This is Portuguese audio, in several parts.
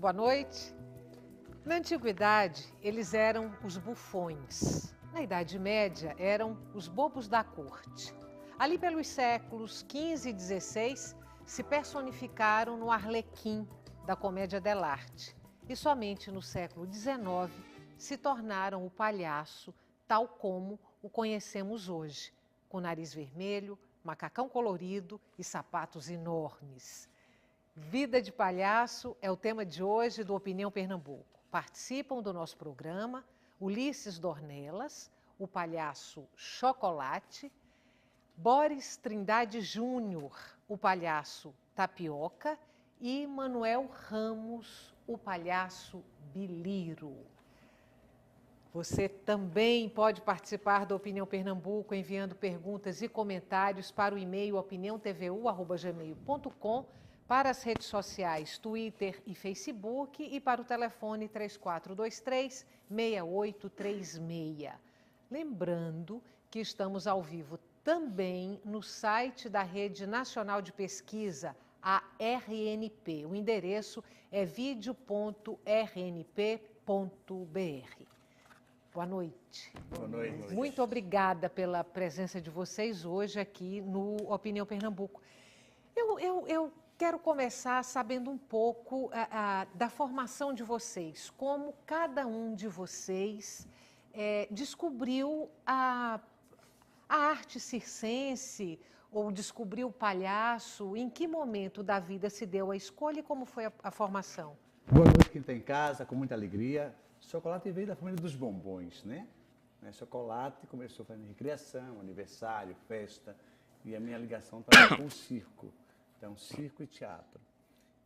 boa noite. Na antiguidade, eles eram os bufões. Na Idade Média, eram os bobos da corte. Ali pelos séculos XV e XVI, se personificaram no Arlequim da comédia dell'arte. E somente no século XIX se tornaram o palhaço tal como o conhecemos hoje, com nariz vermelho, macacão colorido e sapatos enormes. Vida de palhaço é o tema de hoje do Opinião Pernambuco. Participam do nosso programa Ulisses Dornelas, o palhaço Chocolate, Boris Trindade Júnior, o palhaço Tapioca, e Manuel Ramos, o palhaço Biliro. Você também pode participar da Opinião Pernambuco enviando perguntas e comentários para o e-mail opiniãotvu@gmail.com, para as redes sociais Twitter e Facebook e para o telefone 3423-6836. Lembrando que estamos ao vivo também no site da Rede Nacional de Pesquisa, a RNP. O endereço é video.rnp.br. Boa noite. Boa noite. Muito obrigada pela presença de vocês hoje aqui no Opinião Pernambuco. Eu quero começar sabendo um pouco da formação de vocês, como cada um de vocês descobriu a arte circense ou descobriu o palhaço, em que momento da vida se deu a escolha e como foi a formação? Boa noite, quem está em casa, com muita alegria. Chocolate veio da família dos bombons, né? Chocolate começou fazendo recreação, aniversário, festa, e a minha ligação estava com o circo. Então, circo e teatro.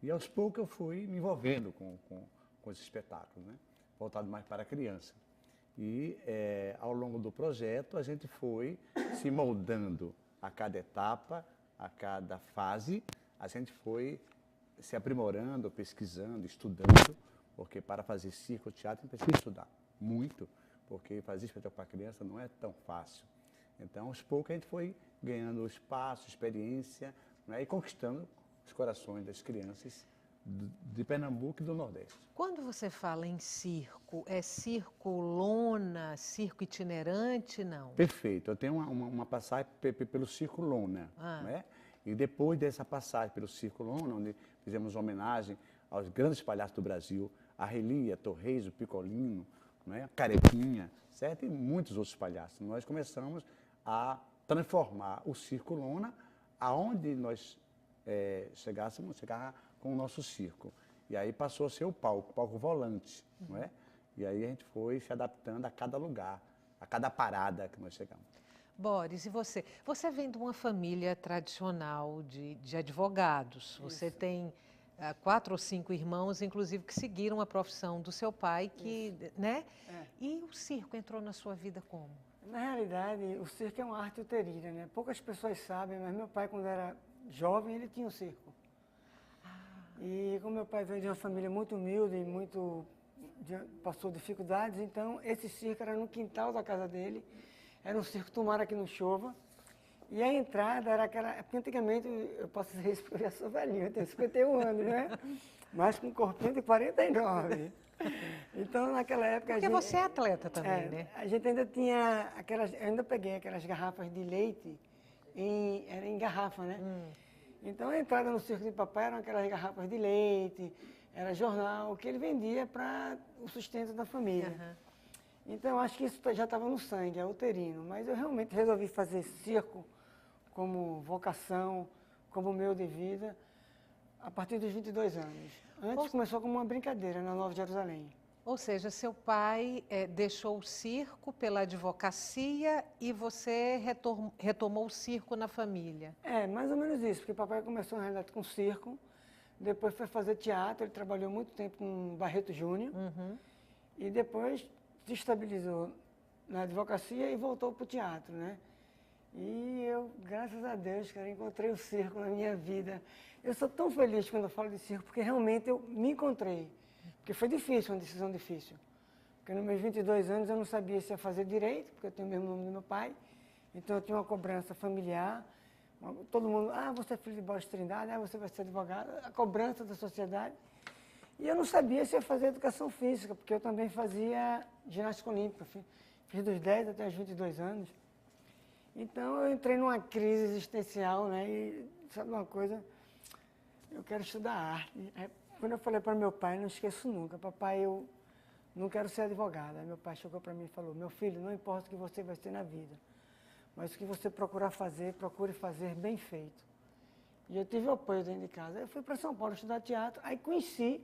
E aos poucos eu fui me envolvendo com os espetáculos, né? Voltado mais para a criança. E ao longo do projeto a gente foi se moldando a cada etapa, a cada fase, a gente foi se aprimorando, pesquisando, estudando, porque para fazer circo ou teatro a gente precisa estudar muito, porque fazer espetáculo para criança não é tão fácil. Então, aos poucos a gente foi ganhando espaço, experiência, né, e conquistando os corações das crianças de Pernambuco e do Nordeste. Quando você fala em circo, é circo lona, circo itinerante, não? Perfeito. Eu tenho uma passagem pelo Circo Lona, né? E depois dessa passagem pelo Circo Lona, onde fizemos homenagem aos grandes palhaços do Brasil, a Relia, Torres, o Picolino, né? A Carequinha, certo? E muitos outros palhaços. Nós começamos a transformar o Circo Lona aonde nós chegássemos, chegar com o nosso circo. E aí passou a ser o palco volante, não é? E aí a gente foi se adaptando a cada lugar, a cada parada que nós chegamos. Boris, e você? Você vem de uma família tradicional de advogados. Isso. Você tem 4 ou 5 irmãos, inclusive, que seguiram a profissão do seu pai, que, né? E o circo entrou na sua vida como? Na realidade, o circo é uma arte uterina, né? Poucas pessoas sabem, mas meu pai, quando era jovem, ele tinha um circo. E como meu pai veio de uma família muito humilde, passou dificuldades, então esse circo era no quintal da casa dele, era um circo tomara que não chova, e a entrada era aquela, porque antigamente, eu posso dizer isso porque eu já sou velhinho, eu tenho 51 anos, né? Mas com um corpinho de 49. Então, naquela época... Porque você é atleta também, né? A gente ainda tinha aquelas... Eu ainda peguei aquelas garrafas de leite, era em garrafa, né? Então, a entrada no circo de papai eram aquelas garrafas de leite, era jornal, que ele vendia para o sustento da família. Então, eu acho que isso já estava no sangue, é uterino. Mas eu realmente resolvi fazer circo como vocação, como meio de vida, a partir dos 22 anos. Antes começou como uma brincadeira na Nova Jerusalém. Ou seja, seu pai deixou o circo pela advocacia e você retomou o circo na família. É, mais ou menos isso, porque papai começou, na realidade, com circo, depois foi fazer teatro, ele trabalhou muito tempo com Barreto Júnior, e depois se estabilizou na advocacia e voltou para o teatro, né? E eu, graças a Deus, cara, encontrei o circo na minha vida. Eu sou tão feliz quando eu falo de circo, porque realmente eu me encontrei. Porque foi difícil, uma decisão difícil. Porque nos meus 22 anos eu não sabia se ia fazer direito, porque eu tenho o mesmo nome do meu pai. Então eu tinha uma cobrança familiar. Todo mundo, você é filho de Boris Trindade, você vai ser advogado. A cobrança da sociedade. E eu não sabia se ia fazer educação física, porque eu também fazia ginástica olímpica. Fiz dos 10 até os 22 anos. Então eu entrei numa crise existencial, né? E sabe uma coisa? Eu quero estudar arte. Aí, quando eu falei para meu pai, não esqueço nunca, papai, eu não quero ser advogada. Aí meu pai chegou para mim e falou, meu filho, não importa o que você vai ser na vida, mas o que você procurar fazer, procure fazer bem feito. E eu tive apoio dentro de casa. Aí eu fui para São Paulo estudar teatro, aí conheci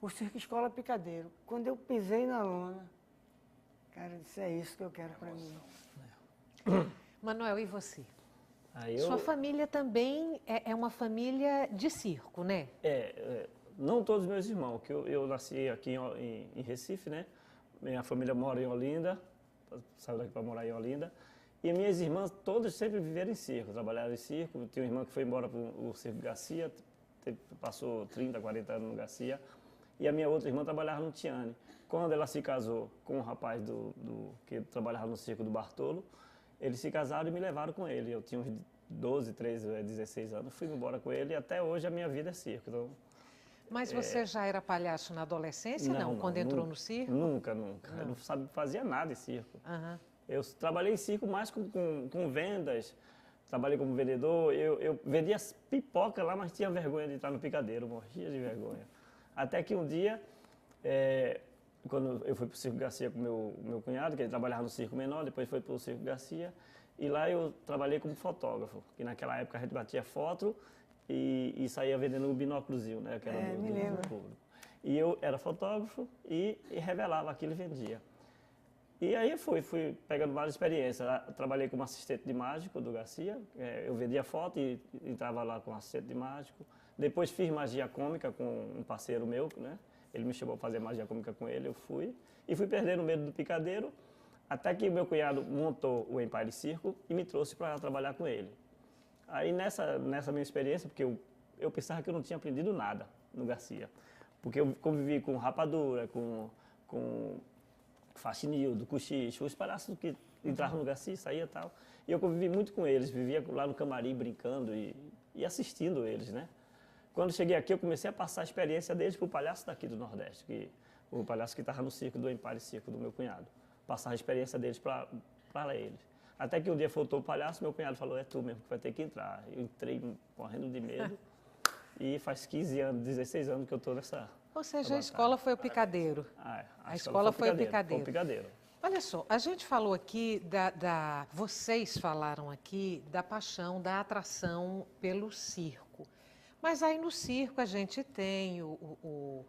o Circo Escola Picadeiro. Quando eu pisei na lona, cara, eu disse, é isso que eu quero para mim. Manuel, e você? Aí Sua família também é uma família de circo, né? não todos meus irmãos, que eu nasci aqui em Recife, né? Minha família mora em Olinda, saiu daqui para morar em Olinda. E minhas irmãs todas sempre viveram em circo, trabalharam em circo. Tinha uma irmã que foi embora para o Circo Garcia, passou 30, 40 anos no Garcia. E a minha outra irmã trabalhava no Tiane. Quando ela se casou com um rapaz que trabalhava no circo do Bartolo, eles se casaram e me levaram com ele. Eu tinha uns 12, 13, 16 anos, fui embora com ele e até hoje a minha vida é circo. Então, Mas você já era palhaço na adolescência, não? Quando entrou nunca, no circo? Nunca. Eu não fazia nada em circo. Aham. Eu trabalhei em circo mais com vendas, trabalhei como vendedor, eu vendia pipoca lá, mas tinha vergonha de estar no picadeiro, morria de vergonha. Até que um dia, quando eu fui para o Circo Garcia com meu cunhado, que ele trabalhava no Circo Menor, depois foi para o Circo Garcia, e lá eu trabalhei como fotógrafo, que naquela época a gente batia foto e saía vendendo um binóculozinho, né, que era do público. E eu era fotógrafo e revelava aquilo e vendia. E aí fui pegando várias experiências. Trabalhei como assistente de mágico do Garcia. Eu vendia foto e entrava lá como assistente de mágico. Depois fiz magia cômica com um parceiro meu, né? Ele me chamou para fazer magia cômica com ele, eu fui. E fui perdendo o medo do picadeiro, até que meu cunhado montou o Empire Circo e me trouxe para trabalhar com ele. Aí nessa minha experiência, porque eu pensava que eu não tinha aprendido nada no Garcia. Porque eu convivi com rapadura, com Faxinildo, Cochicho, os palhaços que entravam no Garcia e saía e tal. E eu convivi muito com eles, vivia lá no camarim brincando e assistindo eles, né? Quando cheguei aqui, eu comecei a passar a experiência deles para o palhaço daqui do Nordeste, o palhaço que estava no circo do Empire Circo, do meu cunhado. Passar a experiência deles para eles. Até que um dia faltou o palhaço, meu cunhado falou, é tu mesmo que vai ter que entrar. Eu entrei morrendo de medo e faz 15 anos, 16 anos que eu estou nessa... Ou seja, a escola foi o picadeiro. A escola foi o picadeiro. Foi o picadeiro. Olha só, a gente falou aqui, vocês falaram aqui da paixão, da atração pelo circo. Mas aí no circo a gente tem o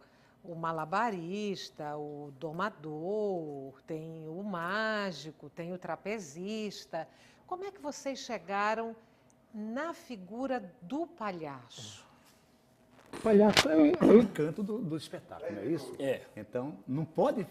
malabarista, o domador, tem o mágico, tem o trapezista. Como é que vocês chegaram na figura do palhaço? O palhaço é o encanto do espetáculo, não é isso? É. Então, não pode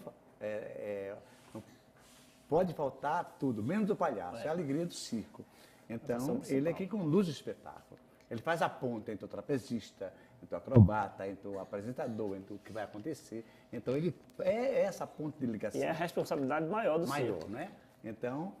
faltar tudo, menos o palhaço, é a alegria do circo. Então, ele é quem conduz o espetáculo. Ele faz a ponta entre o trapezista, entre o acrobata, entre o apresentador, entre o que vai acontecer. Então, ele é essa ponte de ligação. E é a responsabilidade maior do maior, circo. né? Então,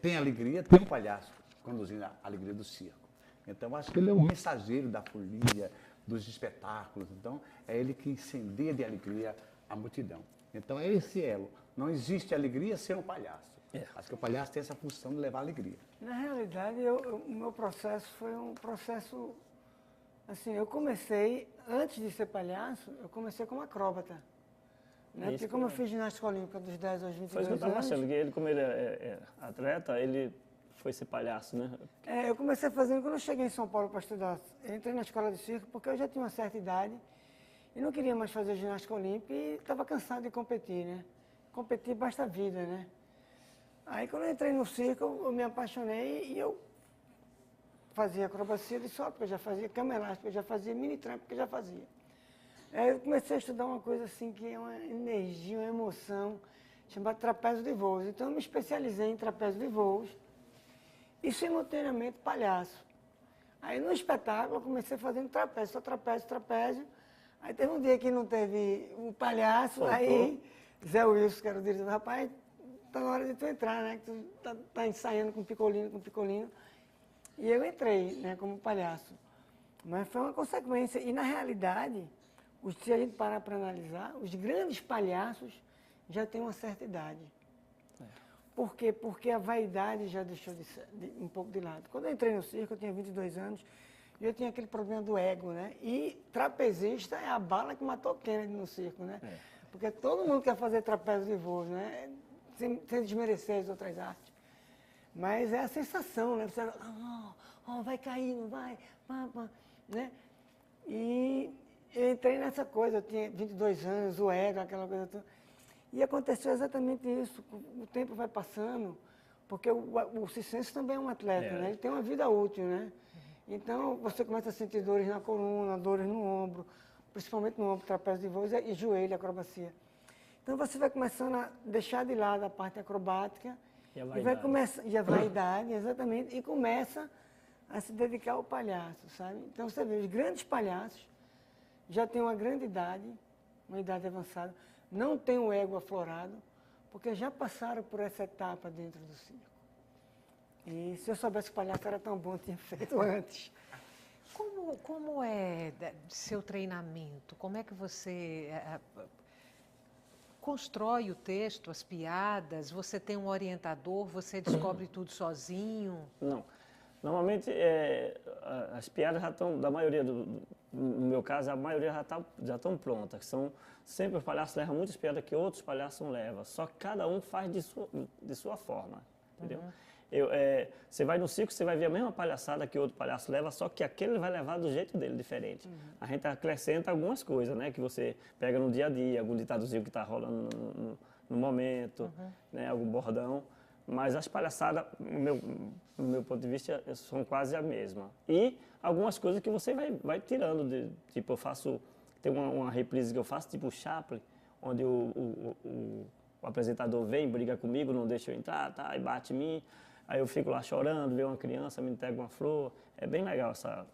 tem alegria, tem um palhaço conduzindo a alegria do circo. Então, acho que ele é o mensageiro da folia, dos espetáculos. Então, é ele que incendeia de alegria a multidão. Então, é esse elo. Não existe alegria sem um palhaço. Acho que o palhaço tem essa função de levar alegria. Na realidade, o meu processo foi um processo... Assim, eu comecei, antes de ser palhaço, eu comecei como acróbata. Né? Porque como eu fiz ginástica olímpica dos 10 aos 22 anos... Foi isso que eu estava achando, que ele, como ele é atleta, ele foi ser palhaço, né? Eu comecei fazendo, quando eu cheguei em São Paulo para estudar, eu entrei na escola de circo porque eu já tinha uma certa idade e não queria mais fazer ginástica olímpica e estava cansado de competir, né? Competir basta a vida, né? Aí quando eu entrei no circo, eu me apaixonei e eu fazia acrobacia de salto, porque eu já fazia cama elástica, eu já fazia mini trampo, porque eu já fazia. Aí eu comecei a estudar uma coisa assim, que é uma energia, uma emoção, chamada trapézio de voos. Então eu me especializei em trapézio de voos e simultaneamente palhaço. Aí no espetáculo eu comecei fazendo trapézio, só trapézio. Aí teve um dia que não teve um palhaço, aí Zé Wilson, que era o diretor, rapaz, tá na hora de tu entrar, né? Que tu tá ensaiando com picolino. E eu entrei, né, como palhaço. Mas foi uma consequência. E na realidade, Se a gente parar para analisar, os grandes palhaços já têm uma certa idade. Por quê? Porque a vaidade já deixou um pouco de lado. Quando eu entrei no circo, eu tinha 22 anos, e eu tinha aquele problema do ego, né? E trapezista é a bala que matou Kennedy no circo, né? Porque todo mundo quer fazer trapézio de voo, né? Sem desmerecer as outras artes. Mas é a sensação, né? Você vai cair, não vai, né? E eu entrei nessa coisa, eu tinha 22 anos, o ego, aquela coisa toda. E aconteceu exatamente isso. O tempo vai passando, porque o circense também é um atleta, né? Ele tem uma vida útil, né? Então, você começa a sentir dores na coluna, dores no ombro, principalmente no ombro, trapézio de voo e joelho, acrobacia. Então, você vai começando a deixar de lado a parte acrobática e vai começar, e a vaidade, exatamente, e começa a se dedicar ao palhaço, sabe? Então, você vê, os grandes palhaços já têm uma grande idade, uma idade avançada, não têm o ego aflorado, porque já passaram por essa etapa dentro do circo. E se eu soubesse que o palhaço era tão bom, eu tinha feito antes. Como é seu treinamento? Como é que você constrói o texto, as piadas? Você tem um orientador? Você descobre tudo sozinho? Não. Normalmente, as piadas já estão, da maioria, no meu caso, a maioria já estão prontas. Sempre os palhaços levam muitas piadas que outros palhaços não levam. Só que cada um faz de sua forma, entendeu? Você vai no circo, você vai ver a mesma palhaçada que outro palhaço leva, só que aquele vai levar do jeito dele, diferente. A gente acrescenta algumas coisas, né? Que você pega no dia a dia, algum ditadozinho que está rolando no momento, né? Algum bordão. Mas as palhaçadas, no meu ponto de vista, são quase a mesma. E algumas coisas que você vai tirando. Tipo, tem uma reprise que eu faço, tipo Chaplin, onde o apresentador vem, briga comigo, não deixa eu entrar, tá, e bate em mim. Aí eu fico lá chorando, vê uma criança, me entrega uma flor. É bem legal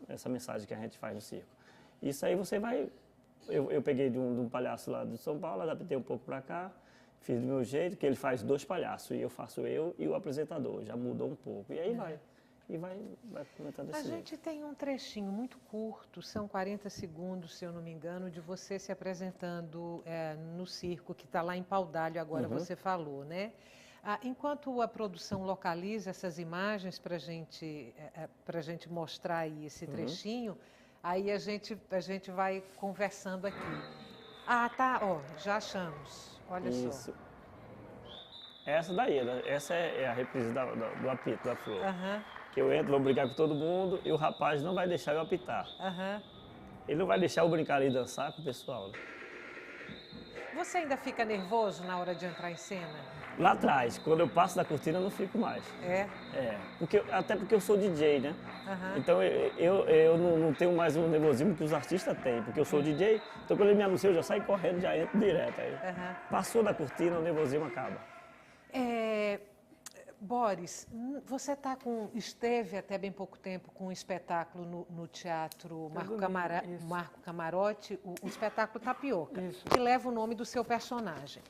essa mensagem que a gente faz no circo. Isso aí você vai... Eu peguei de um palhaço lá de São Paulo, adaptei um pouco para cá, fiz do meu jeito, que ele faz 2 palhaços, e eu faço eu e o apresentador. Já mudou um pouco. E aí vai comentando desse jeito. A gente tem um trechinho muito curto, são 40 segundos, se eu não me engano, de você se apresentando no circo, que está lá em Paudalho, agora você falou, né? Enquanto a produção localiza essas imagens para a gente mostrar aí esse trechinho, aí a gente vai conversando aqui. Tá, já achamos. Olha só. Essa daí, essa é a reprise do apito da flor. Que eu entro, vou brincar com todo mundo e o rapaz não vai deixar eu apitar. Ele não vai deixar eu brincar e dançar com o pessoal. Né? Você ainda fica nervoso na hora de entrar em cena? Lá atrás, quando eu passo da cortina, eu não fico mais. Até porque eu sou DJ, né? Então eu não tenho mais um nervosismo que os artistas têm, porque eu sou DJ, então quando ele me anuncia, eu já saio correndo, já entro direto. Aí. Passou da cortina, o nervosismo acaba. Boris, você esteve até bem pouco tempo com um espetáculo no Teatro Marco Camarote, o espetáculo Tapioca, que leva o nome do seu personagem.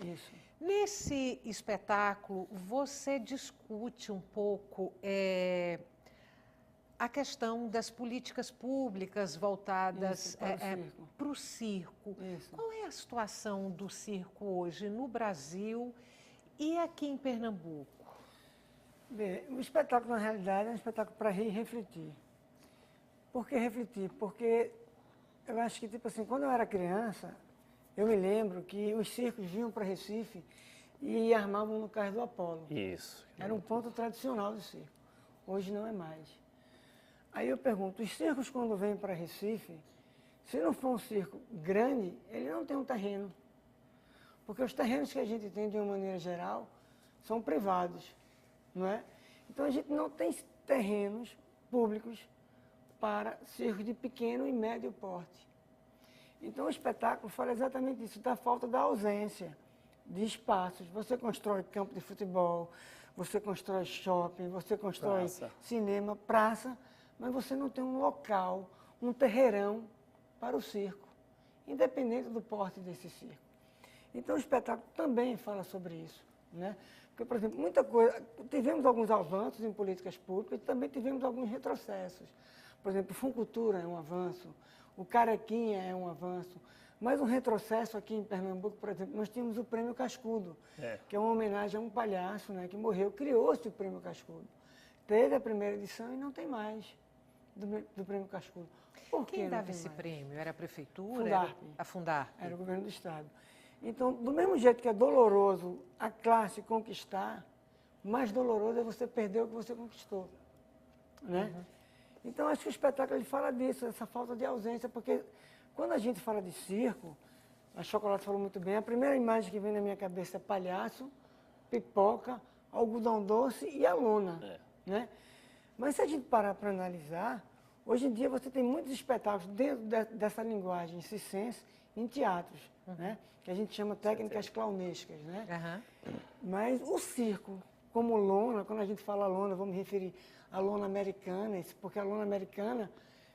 Nesse espetáculo, você discute um pouco a questão das políticas públicas voltadas para o circo. Qual é a situação do circo hoje no Brasil e aqui em Pernambuco? Bem, o espetáculo, na realidade, é um espetáculo para rir e refletir. Por que refletir? Porque eu acho que, tipo assim, quando eu era criança, eu me lembro que os circos vinham para Recife e armavam no Cais do Apolo. Isso. Era um ponto tradicional do circo. Hoje não é mais. Aí eu pergunto, os circos quando vêm para Recife, se não for um circo grande, ele não tem um terreno. Porque os terrenos que a gente tem, de uma maneira geral, são privados, não é? Então a gente não tem terrenos públicos para circos de pequeno e médio porte. Então o espetáculo fala exatamente isso, da falta da ausência de espaços. Você constrói campo de futebol, você constrói shopping, você constrói cinema, praça, mas você não tem um local, um terreirão para o circo, independente do porte desse circo. Então o espetáculo também fala sobre isso, né? Porque, por exemplo, muita coisa, tivemos alguns avanços em políticas públicas e também tivemos alguns retrocessos. Por exemplo, o Funcultura é um avanço, o Carequinha é um avanço, Mas um retrocesso aqui em Pernambuco, por exemplo, nós tínhamos o Prêmio Cascudo, que é uma homenagem a um palhaço, né, que morreu. Criou-se o Prêmio Cascudo. Teve a primeira edição e não tem mais do Prêmio Cascudo. Por que Quem não dava tem esse mais? prêmio? Era a prefeitura? Fundarp. A Fundarp. Era o governo do Estado. Então, do mesmo jeito que é doloroso a classe conquistar, mais doloroso é você perder o que você conquistou. Né? Então, acho que o espetáculo ele fala disso, essa falta de ausência, porque quando a gente fala de circo, a Chocolate falou muito bem, a primeira imagem que vem na minha cabeça é palhaço, pipoca, algodão doce e a lona. Né? Mas se a gente parar para analisar, hoje em dia você tem muitos espetáculos dentro dessa linguagem circense em teatros, né? Que a gente chama técnicas clownescas. Né? Mas o circo, como lona, quando a gente fala lona, vamos referir à lona americana, porque a lona americana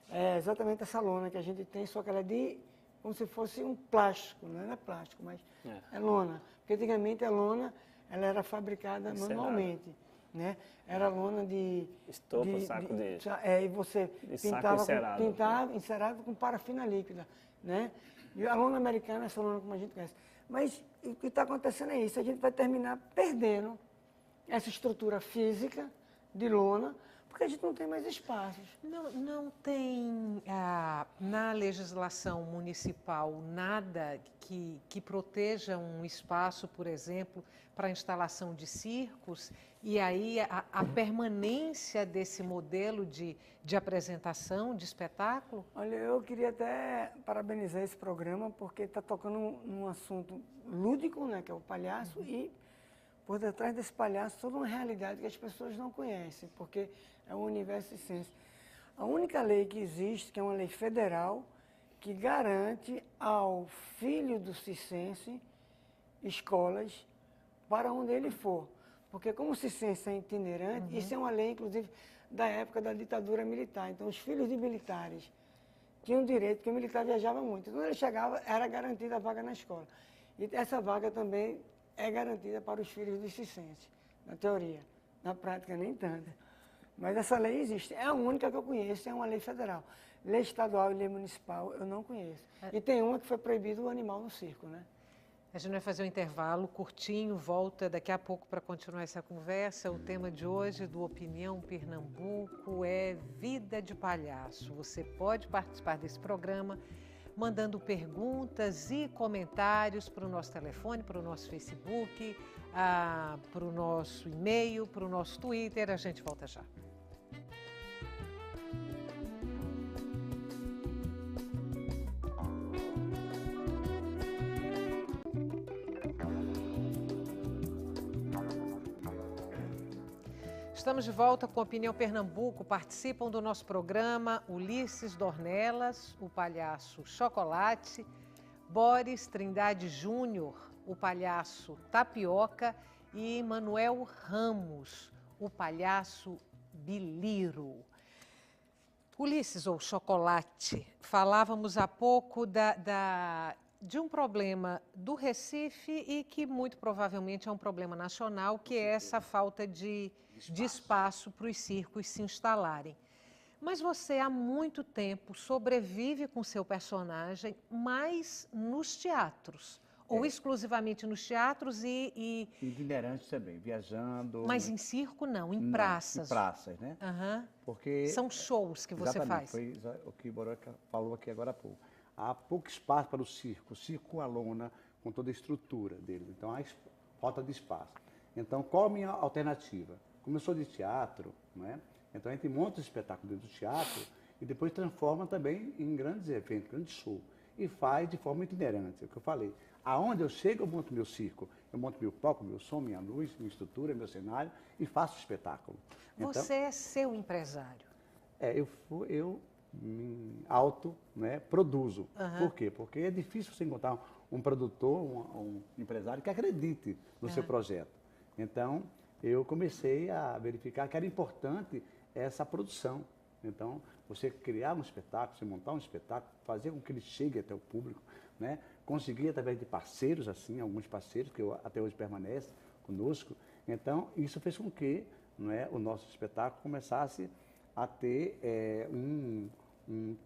é exatamente essa lona que a gente tem, só que ela é como se fosse um plástico, não é plástico, mas é lona. Porque antigamente a lona ela era fabricada manualmente. Né? Era lona de... Estopa, saco de... e você de pintava, saco encerado. encerado com parafina líquida. Né? E a lona americana, essa lona como a gente conhece. Mas o que está acontecendo é isso, a gente vai terminar perdendo essa estrutura física de lona, porque a gente não tem mais espaços. Não tem na legislação municipal nada que proteja um espaço, por exemplo, para a instalação de circos, e aí a permanência desse modelo de apresentação, de espetáculo? Olha, eu queria até parabenizar esse programa, porque está tocando num assunto lúdico, né, que é o palhaço, e por detrás desse palhaço toda uma realidade que as pessoas não conhecem, porque é um universo circense. A única lei que existe, que é uma lei federal, que garante ao filho do circense escolas para onde ele for. Porque como o circense é itinerante, isso é uma lei, inclusive, da época da ditadura militar. Então, os filhos de militares tinham direito, porque o militar viajava muito. Quando ele chegava, era garantida a vaga na escola. E essa vaga também é garantida para os filhos dos circenses, na teoria. Na prática, nem tanto. Mas essa lei existe. É a única que eu conheço, é uma lei federal. Lei estadual e lei municipal eu não conheço. E tem uma que foi proibido o animal no circo, né? A gente vai fazer um intervalo curtinho, volta daqui a pouco para continuar essa conversa. O tema de hoje do Opinião Pernambuco é Vida de Palhaço. Você pode participar desse programa mandando perguntas e comentários para o nosso telefone, para o nosso Facebook, para o nosso e-mail, para o nosso Twitter. A gente volta já. Estamos de volta com Opinião Pernambuco. Participam do nosso programa Ulisses Dornelas, o palhaço Chocolate, Boris Trindade Júnior, o palhaço Tapioca, e Manuel Ramos, o palhaço Biliro. Ulisses, ou Chocolate, falávamos há pouco de um problema do Recife e que muito provavelmente é um problema nacional, que é essa falta de espaço para os circos se instalarem. Mas você há muito tempo sobrevive com seu personagem, mais nos teatros, ou exclusivamente nos teatros e... Itinerante também, viajando. Mas em circo não, em praças. Em praças, né? Porque são shows que você faz. Foi o que o Boroca falou aqui agora há pouco. Há pouco espaço para o circo com a lona, com toda a estrutura dele. Então, há falta de espaço. Então, qual a minha alternativa? Como eu sou de teatro, né? Então a gente monta um espetáculo dentro do teatro e depois transforma também em grandes eventos, grandes shows. E faz de forma itinerante, é o que eu falei. Aonde eu chego, eu monto meu circo. Eu monto meu palco, meu som, minha luz, minha estrutura, meu cenário e faço o espetáculo. Então, você é seu empresário. Eu me produzo. Por quê? Porque é difícil você encontrar um produtor, um empresário que acredite no seu projeto. Então, eu comecei a verificar que era importante essa produção. Então, você criar um espetáculo, você montar um espetáculo, fazer com que ele chegue até o público, né? Conseguir através de parceiros, assim, alguns parceiros que até hoje permanecem conosco. Então, isso fez com que, não é, o nosso espetáculo começasse a ter um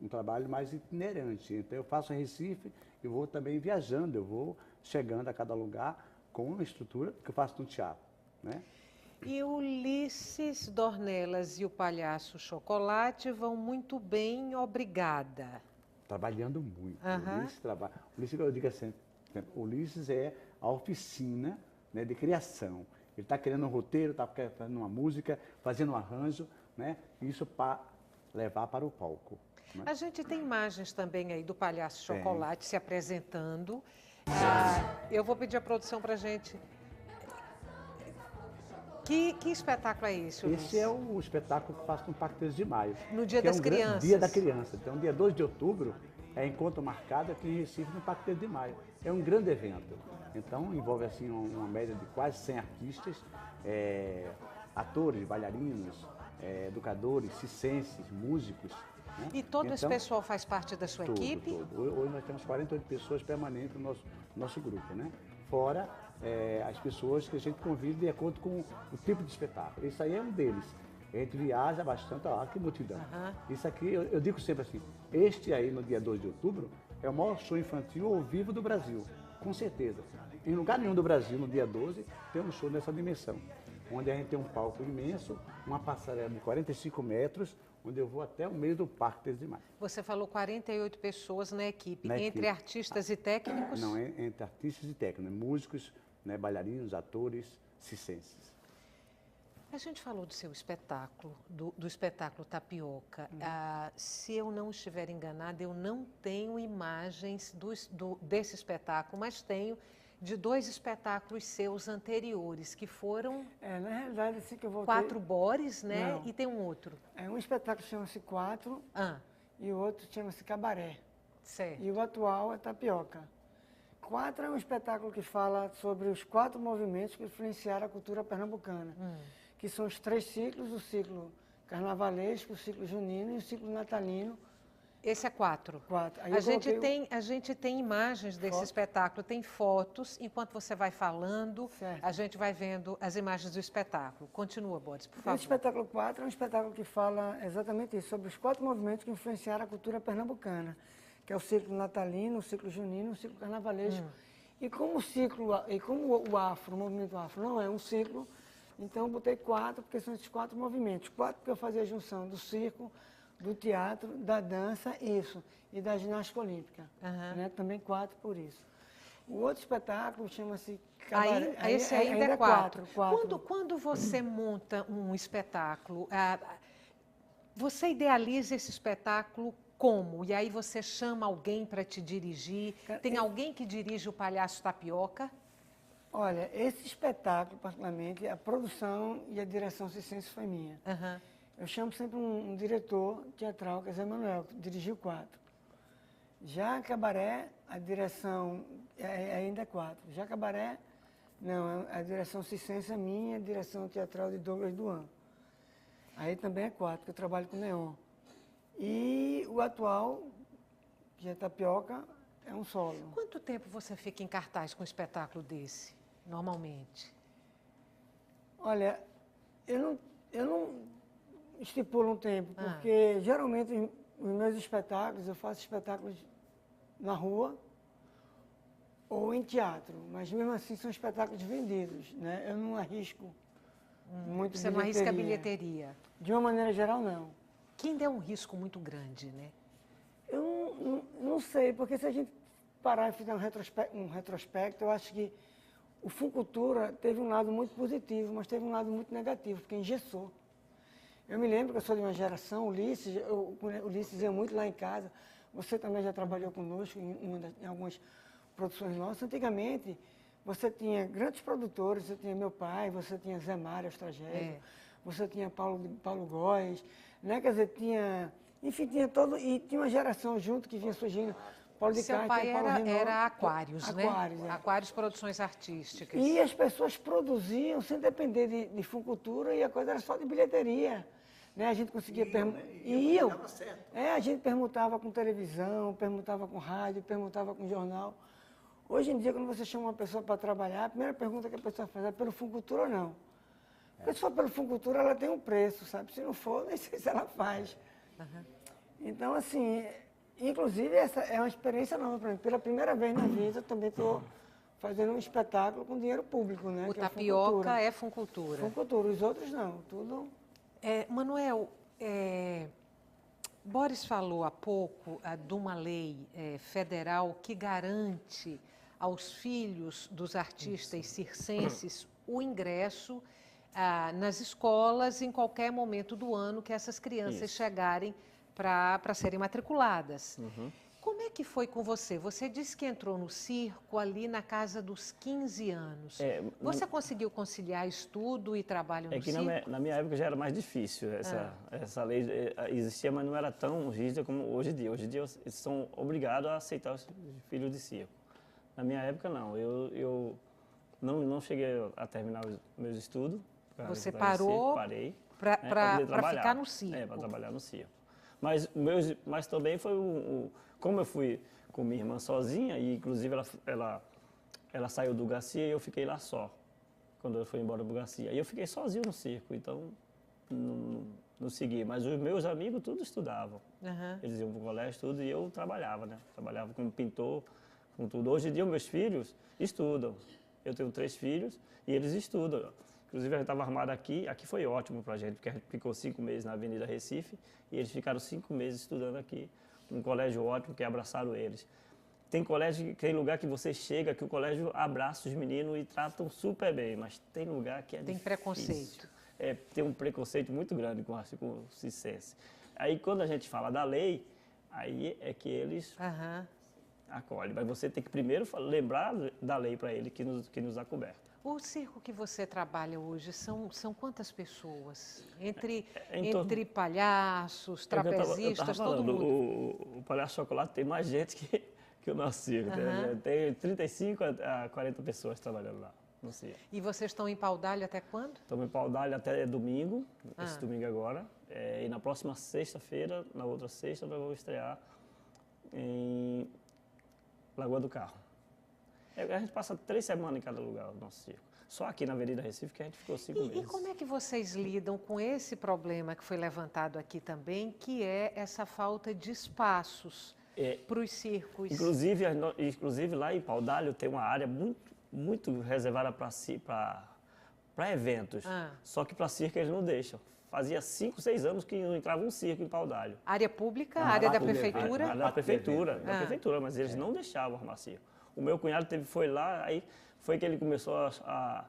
trabalho mais itinerante. Então, eu faço em Recife eu vou também viajando, eu vou chegando a cada lugar com uma estrutura que eu faço no teatro, né? E o Ulisses Dornelas e o Palhaço Chocolate vão muito bem, obrigada. Trabalhando muito. Aham. Ulisses, eu digo assim, o Ulisses é a oficina, né, de criação. Ele está criando um roteiro, está fazendo uma música, fazendo um arranjo, né? Isso para levar para o palco. Né? A gente tem imagens também aí do Palhaço Tem. Chocolate se apresentando. Eu vou pedir a produção para a gente. Que espetáculo é esse, Ulisses? Esse é o espetáculo que eu faço no Parque 13 de Maio. No Dia que das é um grande Crianças. Dia da Criança. Então, dia 2 de outubro é encontro marcado aqui em Recife, no Parque 13 de Maio. É um grande evento. Então, envolve assim uma média de quase 100 artistas, atores, bailarinos, educadores, circenses, músicos. Né? E todo esse Então, pessoal faz parte da sua equipe? Hoje nós temos 48 pessoas permanentes no nosso grupo, né? Fora as pessoas que a gente convida de acordo com o tipo de espetáculo. Isso aí é um deles. A gente viaja bastante, olha que multidão. Isso aqui, eu digo sempre assim, este aí no dia 2 de outubro é o maior show infantil ao vivo do Brasil, com certeza. Em lugar nenhum do Brasil, no dia 12, tem um show nessa dimensão, onde a gente tem um palco imenso, uma passarela de 45 metros, onde eu vou até o meio do Parque 13 de Maio. Você falou 48 pessoas na equipe, Na entre equipe. artistas e técnicos? Não, entre artistas e técnicos, músicos, né, bailarinos, atores, circenses. A gente falou do seu espetáculo, do espetáculo Tapioca. Se eu não estiver enganada, eu não tenho imagens desse espetáculo, mas tenho de 2 espetáculos seus anteriores, que foram Na realidade, assim que eu voltei... 4 bores, né? Não. E tem um outro. Um espetáculo chama-se 4 e o outro chama-se Cabaré. Certo. E o atual é Tapioca. 4 é um espetáculo que fala sobre os 4 movimentos que influenciaram a cultura pernambucana, que são os 3 ciclos, o ciclo carnavalesco, o ciclo junino e o ciclo natalino. Esse é 4. 4. Aí A eu coloquei gente tem imagens desse espetáculo, tem fotos. Enquanto você vai falando, Certo. a gente vai vendo as imagens do espetáculo. Continua, Boris, por O favor. espetáculo 4 é um espetáculo que fala exatamente isso, sobre os 4 movimentos que influenciaram a cultura pernambucana, que é o ciclo natalino, o ciclo junino, o ciclo carnavalesco. E como o afro, o movimento afro não é um ciclo, então eu botei 4, porque são esses 4 movimentos. 4 porque eu fazia a junção do circo, do teatro, da dança, isso, e da ginástica olímpica. Né? Também 4 por isso. O outro espetáculo chama-se Cabaré. Esse ainda é 4. 4. Quando você monta um espetáculo, você idealiza esse espetáculo como? E aí você chama alguém para te dirigir? Tem alguém que dirige o Palhaço Tapioca? Olha, esse espetáculo, particularmente, a produção e a direção circense foi minha. Eu chamo sempre um diretor teatral, que é Zé Manuel, que dirigiu 4. Já Cabaré, a direção ainda é 4. Já Cabaré, não, a direção circense é minha, a direção teatral de Douglas Duan. Aí também é 4, que eu trabalho com Neon. E o atual, que é Tapioca, é um solo. Quanto tempo você fica em cartaz com um espetáculo desse, normalmente? Olha, eu não estipulo um tempo, porque geralmente os meus espetáculos, eu faço espetáculos na rua ou em teatro, mas mesmo assim são espetáculos vendidos, né? Eu não arrisco muito bilheteria. Você não arrisca bilheteria? De uma maneira geral, não. Que ainda é um risco muito grande, né? Eu não sei, porque se a gente parar e fizer um retrospecto, eu acho que o Funcultura teve um lado muito positivo, mas teve um lado muito negativo, porque engessou. Eu me lembro que eu sou de uma geração, Ulisses ia muito lá em casa, você também já trabalhou conosco em algumas produções nossas. Antigamente, você tinha grandes produtores, você tinha meu pai, você tinha Zé Mário, Astragésio, você tinha Paulo Góes, né? Quer dizer, tinha todo, e tinha uma geração junto que vinha surgindo. Paulo de Seu pai era Aquários, né? Aquários, Aquários Produções Artísticas. E as pessoas produziam sem depender de Funcultura e a coisa era só de bilheteria. Né? A gente conseguia a gente perguntava com televisão, perguntava com rádio, perguntava com jornal. Hoje em dia, quando você chama uma pessoa para trabalhar, a primeira pergunta que a pessoa faz é pelo Funcultura ou não. Porque se for pelo Funcultura, ela tem um preço, sabe? Se não for, nem sei se ela faz. Então, assim, Inclusive, essa é uma experiência nova para mim. Pela primeira vez na vida, eu também estou fazendo um espetáculo com dinheiro público, né? O que é a Tapioca Funcultura. é Funcultura. Funcultura, os outros não, tudo... Manuel, Boris falou há pouco de uma lei federal que garante aos filhos dos artistas circenses o ingresso nas escolas em qualquer momento do ano que essas crianças chegarem para serem matriculadas. Como é que foi com você? Você disse que entrou no circo ali na casa dos 15 anos. Você conseguiu conciliar estudo e trabalho no circo? É que na minha época já era mais difícil. Essa lei existia, mas não era tão rígida como hoje em dia. Hoje em dia eles são obrigados a aceitar os filhos de circo. Na minha época, não. Eu não cheguei a terminar os meus estudos. Você parou para ficar no circo? Para trabalhar no circo. Mas também foi como eu fui com minha irmã sozinha, e inclusive ela saiu do Garcia e eu fiquei lá só, quando eu fui embora do Garcia. E eu fiquei sozinho no circo, então não segui. Mas os meus amigos tudo estudavam. Eles iam para o colégio, tudo, e eu trabalhava, né? Trabalhava como pintor, com tudo. Hoje em dia, meus filhos estudam. Eu tenho 3 filhos e eles estudam. Inclusive, a gente estava armado aqui foi ótimo para a gente, porque a gente ficou 5 meses na Avenida Recife e eles ficaram 5 meses estudando aqui. Um colégio ótimo que abraçaram eles. Tem lugar que você chega, que o colégio abraça os meninos e tratam super bem, mas tem lugar que é difícil. Tem preconceito. Tem um preconceito muito grande com o circense. Aí, quando a gente fala da lei, aí é que eles acolhem. Mas você tem que primeiro lembrar da lei para ele que nos acoberta. O circo que você trabalha hoje são quantas pessoas? Entre palhaços, trapezistas, todo mundo? O Palhaço Chocolate tem mais gente que o nosso circo. Tem 35 a 40 pessoas trabalhando lá no circo. E vocês estão em Paudalho até quando? Estamos em Paudalho até domingo, esse domingo agora. E na próxima sexta-feira, na outra sexta, nós vamos estrear em Lagoa do Carro. A gente passa 3 semanas em cada lugar, o nosso circo. Só aqui na Avenida Recife que a gente ficou 5 meses. E como é que vocês lidam com esse problema que foi levantado aqui também, que é essa falta de espaços para os circos? Inclusive lá em Paudalho tem uma área muito reservada para eventos. Só que para circo eles não deixam. Fazia 5, 6 anos que não entrava um circo em Paudalho. Área pública, área da prefeitura? Área da prefeitura, mas eles não deixavam armar circo. O meu cunhado foi lá, aí foi que ele começou a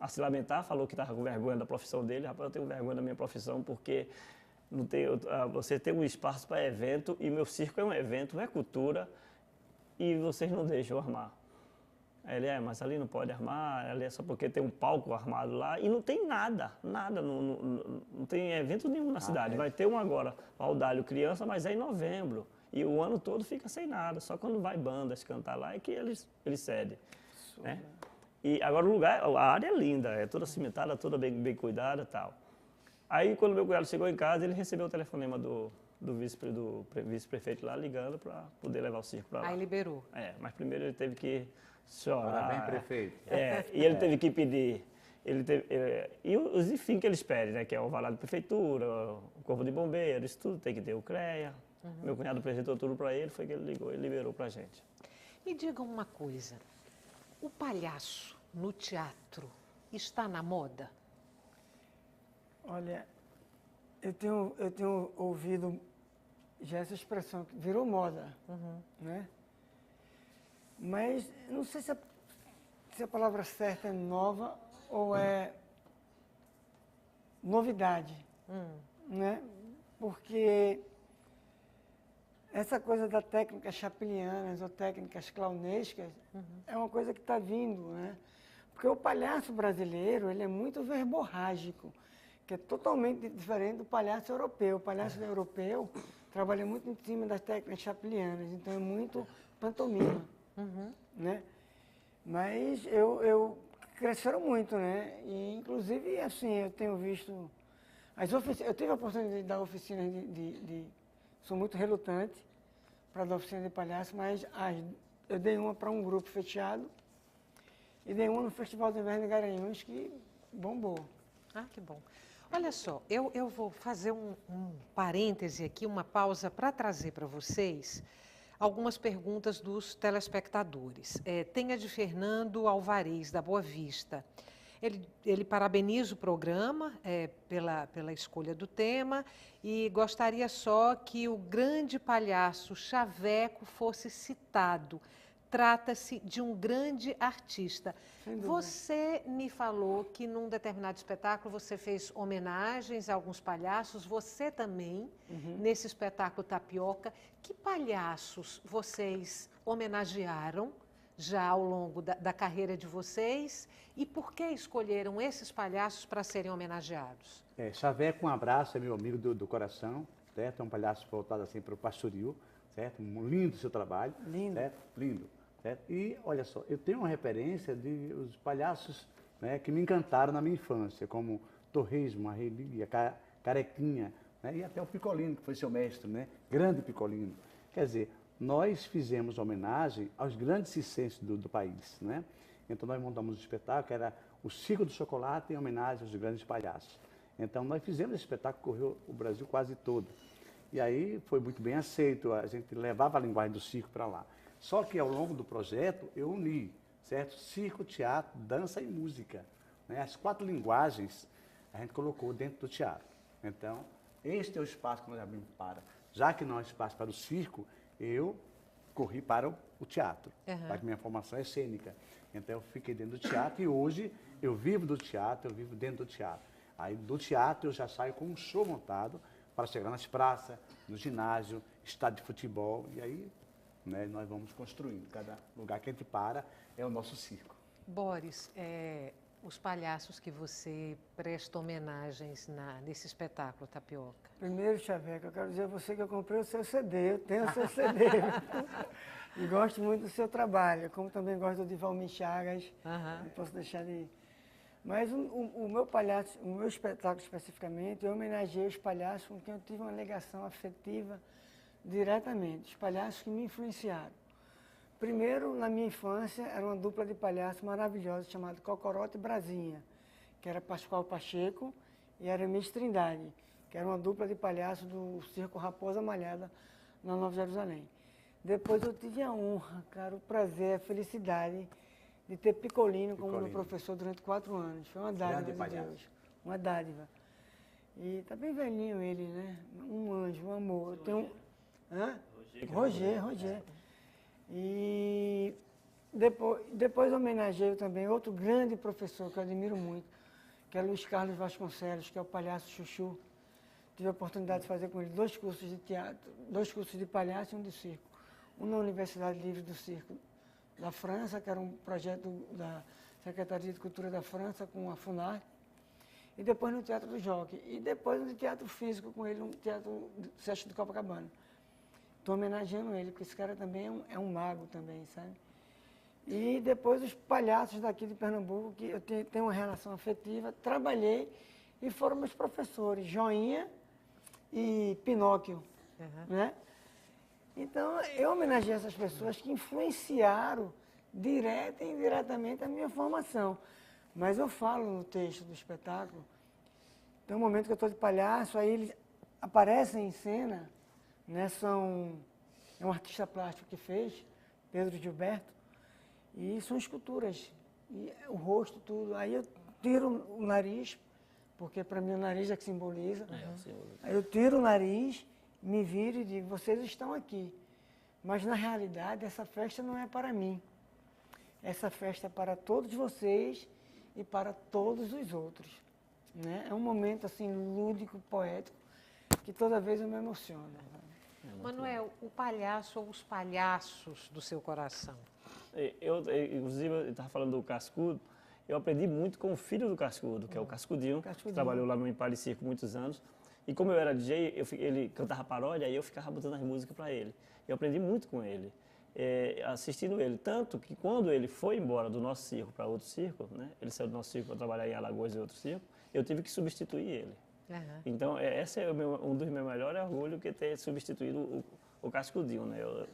se lamentar, falou que estava com vergonha da profissão dele. Rapaz, eu tenho vergonha da minha profissão porque você tem um espaço para evento e meu circo é um evento, é cultura e vocês não deixam armar. Aí ele, mas ali não pode armar, ali é só porque tem um palco armado lá e não tem nada, não tem evento nenhum na cidade. Vai ter um agora, Paudalho Criança, mas é em novembro. E o ano todo fica sem nada, só quando vai bandas cantar lá é que eles cedem. Né? E agora a área é linda, é toda cimentada, toda bem cuidada e tal. Aí quando meu cunhado chegou em casa, ele recebeu o telefonema do vice-prefeito lá ligando para poder levar o circo para lá. Aí liberou. Mas primeiro ele teve que chorar. Parabéns, prefeito. E ele teve que pedir. E os enfim que eles pedem, né? Que é o alvará de prefeitura, o corpo de bombeiros, isso tudo tem que ter o CREA. Meu cunhado apresentou tudo para ele, foi que ele ligou e liberou para a gente. Me diga uma coisa, o palhaço no teatro está na moda? Olha, eu tenho ouvido já essa expressão, que virou moda, né? Mas não sei se a palavra certa é nova ou é novidade, né? Porque essa coisa da técnica chapelianas ou técnicas clownescas é uma coisa que está vindo, né? Porque o palhaço brasileiro, ele é muito verborrágico, que é totalmente diferente do palhaço europeu. O palhaço europeu trabalha muito em cima das técnicas chapelianas, então é muito pantomima, né? Mas eu cresceram muito, né? E, inclusive, assim, eu tenho visto as oficinas, eu tive a oportunidade de dar oficinas sou muito relutante para dar oficina de palhaço, mas eu dei uma para um grupo fechado e dei uma no Festival de Inverno de Garanhuns que bombou. Ah, que bom. Olha só, eu vou fazer um parêntese aqui, uma pausa para trazer para vocês algumas perguntas dos telespectadores. Tem a de Fernando Alvarez, da Boa Vista. Ele parabeniza o programa pela escolha do tema e gostaria só que o grande palhaço Chaveco fosse citado. Trata-se de um grande artista. Você me falou que num determinado espetáculo você fez homenagens a alguns palhaços, você também, nesse espetáculo Tapioca. Que palhaços vocês homenagearam já ao longo da carreira de vocês e por que escolheram esses palhaços para serem homenageados? Chaveco, um abraço, é meu amigo do coração, certo? É um palhaço voltado assim para o pastoril, certo? Um lindo seu trabalho. Lindo. Certo? Lindo. Certo? E, olha só, eu tenho uma referência de os palhaços, né, que me encantaram na minha infância, como Torresmo, a Relia, Carequinha, né, e até o Picolino, que foi seu mestre, né? Grande Picolino. Quer dizer, nós fizemos homenagem aos grandes circenses do país, né? Então nós montamos um espetáculo que era o Circo do Chocolate em homenagem aos grandes palhaços. Então nós fizemos esse espetáculo, correu o Brasil quase todo. E aí foi muito bem aceito, a gente levava a linguagem do circo para lá. Só que ao longo do projeto eu uni, certo? Circo, teatro, dança e música, né? As 4 linguagens a gente colocou dentro do teatro. Então, este é o espaço que nós abrimos para. Já que não é espaço para o circo, eu corri para o teatro, para que minha formação é cênica. Então eu fiquei dentro do teatro e hoje eu vivo do teatro, eu vivo dentro do teatro. Aí do teatro eu já saio com um show montado para chegar nas praças, no ginásio, estádio de futebol, e aí, né, nós vamos construindo. Cada lugar que a gente para é o nosso circo. Boris, os palhaços que você presta homenagens nesse espetáculo Tapioca. Primeiro, Chaveco, eu quero dizer a você que eu comprei o seu CD, eu tenho o seu CD. E gosto muito do seu trabalho, como também gosto do de Valmir Chagas, não posso deixar de... Mas o meu palhaço, o meu espetáculo especificamente, eu homenageei os palhaços com quem eu tive uma ligação afetiva diretamente, os palhaços que me influenciaram. Primeiro, na minha infância, era uma dupla de palhaços maravilhosa chamada Cocorote e Brasinha, que era Pascoal Pacheco e Aramis Trindade, que era uma dupla de palhaços do Circo Raposa Malhada, na Nova Jerusalém. Depois eu tive a honra, cara, o prazer, a felicidade de ter Picolino como meu professor durante 4 anos. Foi uma dádiva de Deus, uma dádiva. E tá bem velhinho ele, né? Um anjo, um amor. Tem um... Roger. E depois homenageio também outro grande professor que eu admiro muito, que é Luiz Carlos Vasconcelos, que é o palhaço Chuchu. Tive a oportunidade de fazer com ele 2 cursos de teatro, 2 cursos de palhaço e um de circo. Um na Universidade Livre do Circo da França, que era um projeto da Secretaria de Cultura da França com a FUNAR, e depois no Teatro do Jockey, e depois no teatro físico com ele, no Teatro Sesc de Copacabana. Estou homenageando ele, porque esse cara também é um mago também, sabe? E depois os palhaços daqui de Pernambuco, que eu tenho uma relação afetiva, trabalhei e foram meus professores, Joinha e Pinóquio, né? Então, eu homenageei essas pessoas que influenciaram direta e indiretamente a minha formação. Mas eu falo no texto do espetáculo, tem um momento que eu estou de palhaço, aí eles aparecem em cena, né? É um artista plástico que fez, Pedro Gilberto, e são esculturas, e o rosto, tudo. Aí eu tiro o nariz, porque para mim o nariz é que simboliza. Aí eu tiro o nariz, me viro e digo, vocês estão aqui. Mas na realidade essa festa não é para mim. Essa festa é para todos vocês e para todos os outros, né? É um momento assim lúdico, poético, que toda vez eu me emociono. Manuel, o palhaço ou os palhaços do seu coração? Inclusive, eu estava falando do Cascudo, eu aprendi muito com o filho do Cascudo, que é o Cascudinho, que trabalhou lá no Impário Circo muitos anos. E como eu era DJ, ele cantava paródia, aí eu ficava botando as músicas para ele. Eu aprendi muito com ele, assistindo ele. Tanto que quando ele foi embora do nosso circo para outro circo, né? Ele saiu do nosso circo para trabalhar em Alagoas e outro circo, eu tive que substituir ele. Então, esse é um dos meus melhores orgulhos, que ter substituído o Cascudinho, né? Eu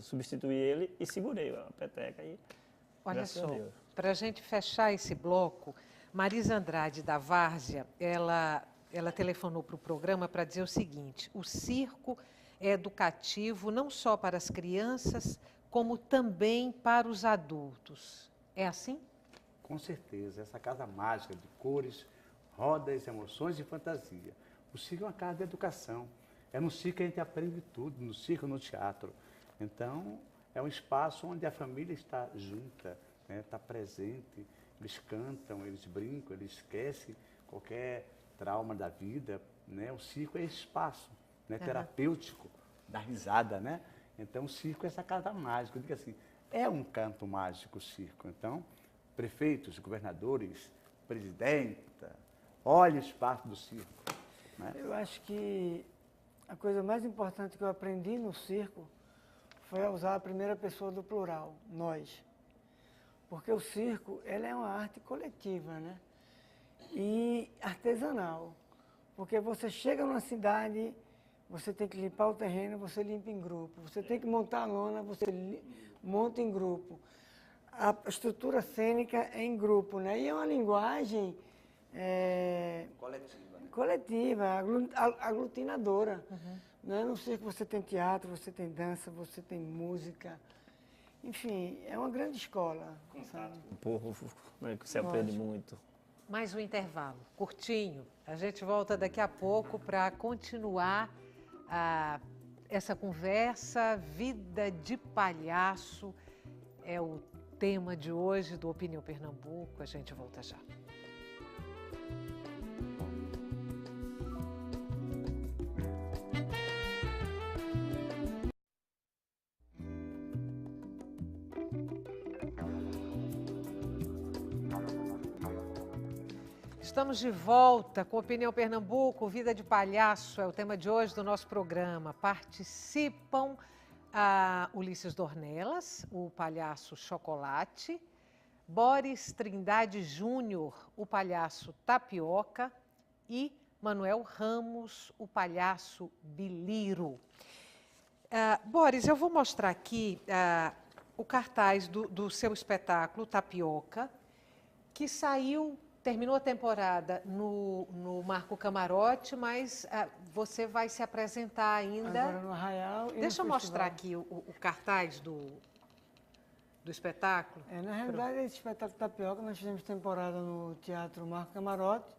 substituí ele e segurei a peteca. E, olha só, para a gente fechar esse bloco, Marisa Andrade, da Várzea, ela telefonou para o programa para dizer o seguinte: o circo é educativo não só para as crianças, como também para os adultos. É assim? Com certeza, essa casa mágica de cores, rodas, emoções e fantasia. O circo é uma casa de educação. É no circo que a gente aprende tudo, no circo, no teatro. Então, é um espaço onde a família está junta, né, está presente. Eles cantam, eles brincam, eles esquecem qualquer trauma da vida, né? O circo é esse espaço, né, terapêutico da risada, né? Então, o circo é essa casa mágica. Eu digo assim, é um canto mágico o circo. Então, prefeitos, governadores, presidenta, olhe o espaço do circo, né? Eu acho que a coisa mais importante que eu aprendi no circo foi a usar a primeira pessoa do plural, nós. Porque o circo, ela é uma arte coletiva, né? E artesanal. Porque você chega numa cidade, você tem que limpar o terreno, você limpa em grupo. Você tem que montar a lona, você monta em grupo. A estrutura cênica é em grupo, né? E é uma linguagem coletiva, aglutinadora. Né? No circo você tem teatro, você tem dança, você tem música. Enfim, é uma grande escola. Contato com o povo, né, que você aprende muito. Mais um intervalo, curtinho. A gente volta daqui a pouco para continuar essa conversa. Vida de palhaço é o tema de hoje do Opinião Pernambuco. A gente volta já. Estamos de volta com Opinião Pernambuco, Vida de Palhaço é o tema de hoje do nosso programa. Participam Ulisses Dornelas, o palhaço Chocolate, Boris Trindade Júnior, o palhaço Tapioca e Manuel Ramos, o palhaço Biliro. Boris, eu vou mostrar aqui o cartaz do seu espetáculo Tapioca, que terminou a temporada no Marco Camarote, mas você vai se apresentar ainda. Agora no Arraial e Deixa eu no mostrar festival. aqui o cartaz do espetáculo. Na realidade, esse espetáculo Tapioca, nós fizemos temporada no Teatro Marco Camarote.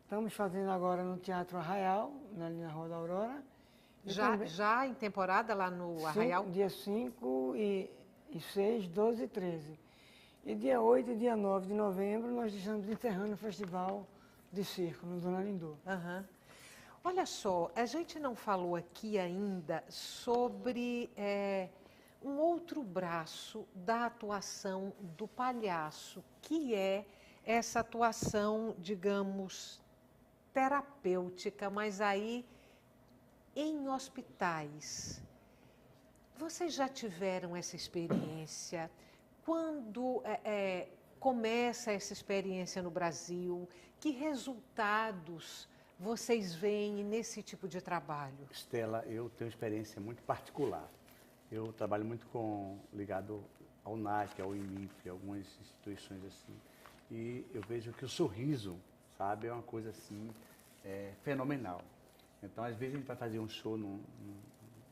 Estamos fazendo agora no Teatro Arraial, ali na Rua da Aurora. Já em temporada lá no Arraial? Dia 5 e 6, 12 e 13. E dia 8 e dia 9 de novembro nós estamos encerrando o Festival de Circo, no Dona Lindu. Olha só, a gente não falou aqui ainda sobre um outro braço da atuação do palhaço, que é essa atuação, digamos, terapêutica, mas aí em hospitais. Vocês já tiveram essa experiência? Quando começa essa experiência no Brasil? Que resultados vocês veem nesse tipo de trabalho? Estela, eu tenho experiência muito particular. Eu trabalho muito ligado ao NAC, ao IMIP, algumas instituições assim. E eu vejo que o sorriso, sabe, é uma coisa assim fenomenal. Então, às vezes a gente vai fazer um show num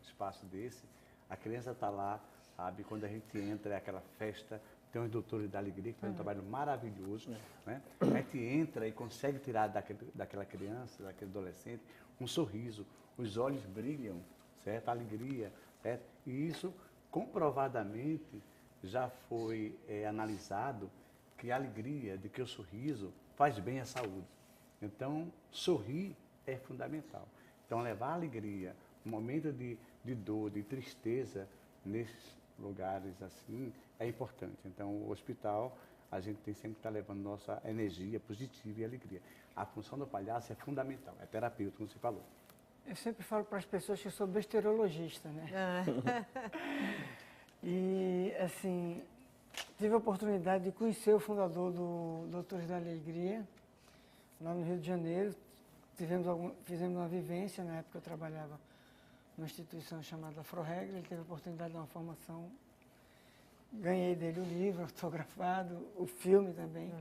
espaço desse, a criança está lá, sabe, quando a gente entra, é aquela festa, tem os doutores da alegria, que fazem um trabalho maravilhoso, né? A gente entra e consegue tirar daquela criança, daquele adolescente, um sorriso, os olhos brilham, certo? A alegria, certo? E isso, comprovadamente, já foi analisado que a alegria, de que o sorriso faz bem à saúde. Então, sorrir é fundamental. Então, levar alegria, um momento de dor, de tristeza, nesses lugares assim, é importante. Então, o hospital, a gente tem sempre que estar levando nossa energia positiva e alegria. A função do palhaço é fundamental, é terapêutico, como você falou. Eu sempre falo para as pessoas que eu sou besteurologista, né? E, assim, tive a oportunidade de conhecer o fundador do Doutores da Alegria, lá no Rio de Janeiro. Fizemos uma vivência, na época eu trabalhava numa instituição chamada Afroregra, ele teve a oportunidade de dar uma formação. Ganhei dele o livro autografado, o filme também.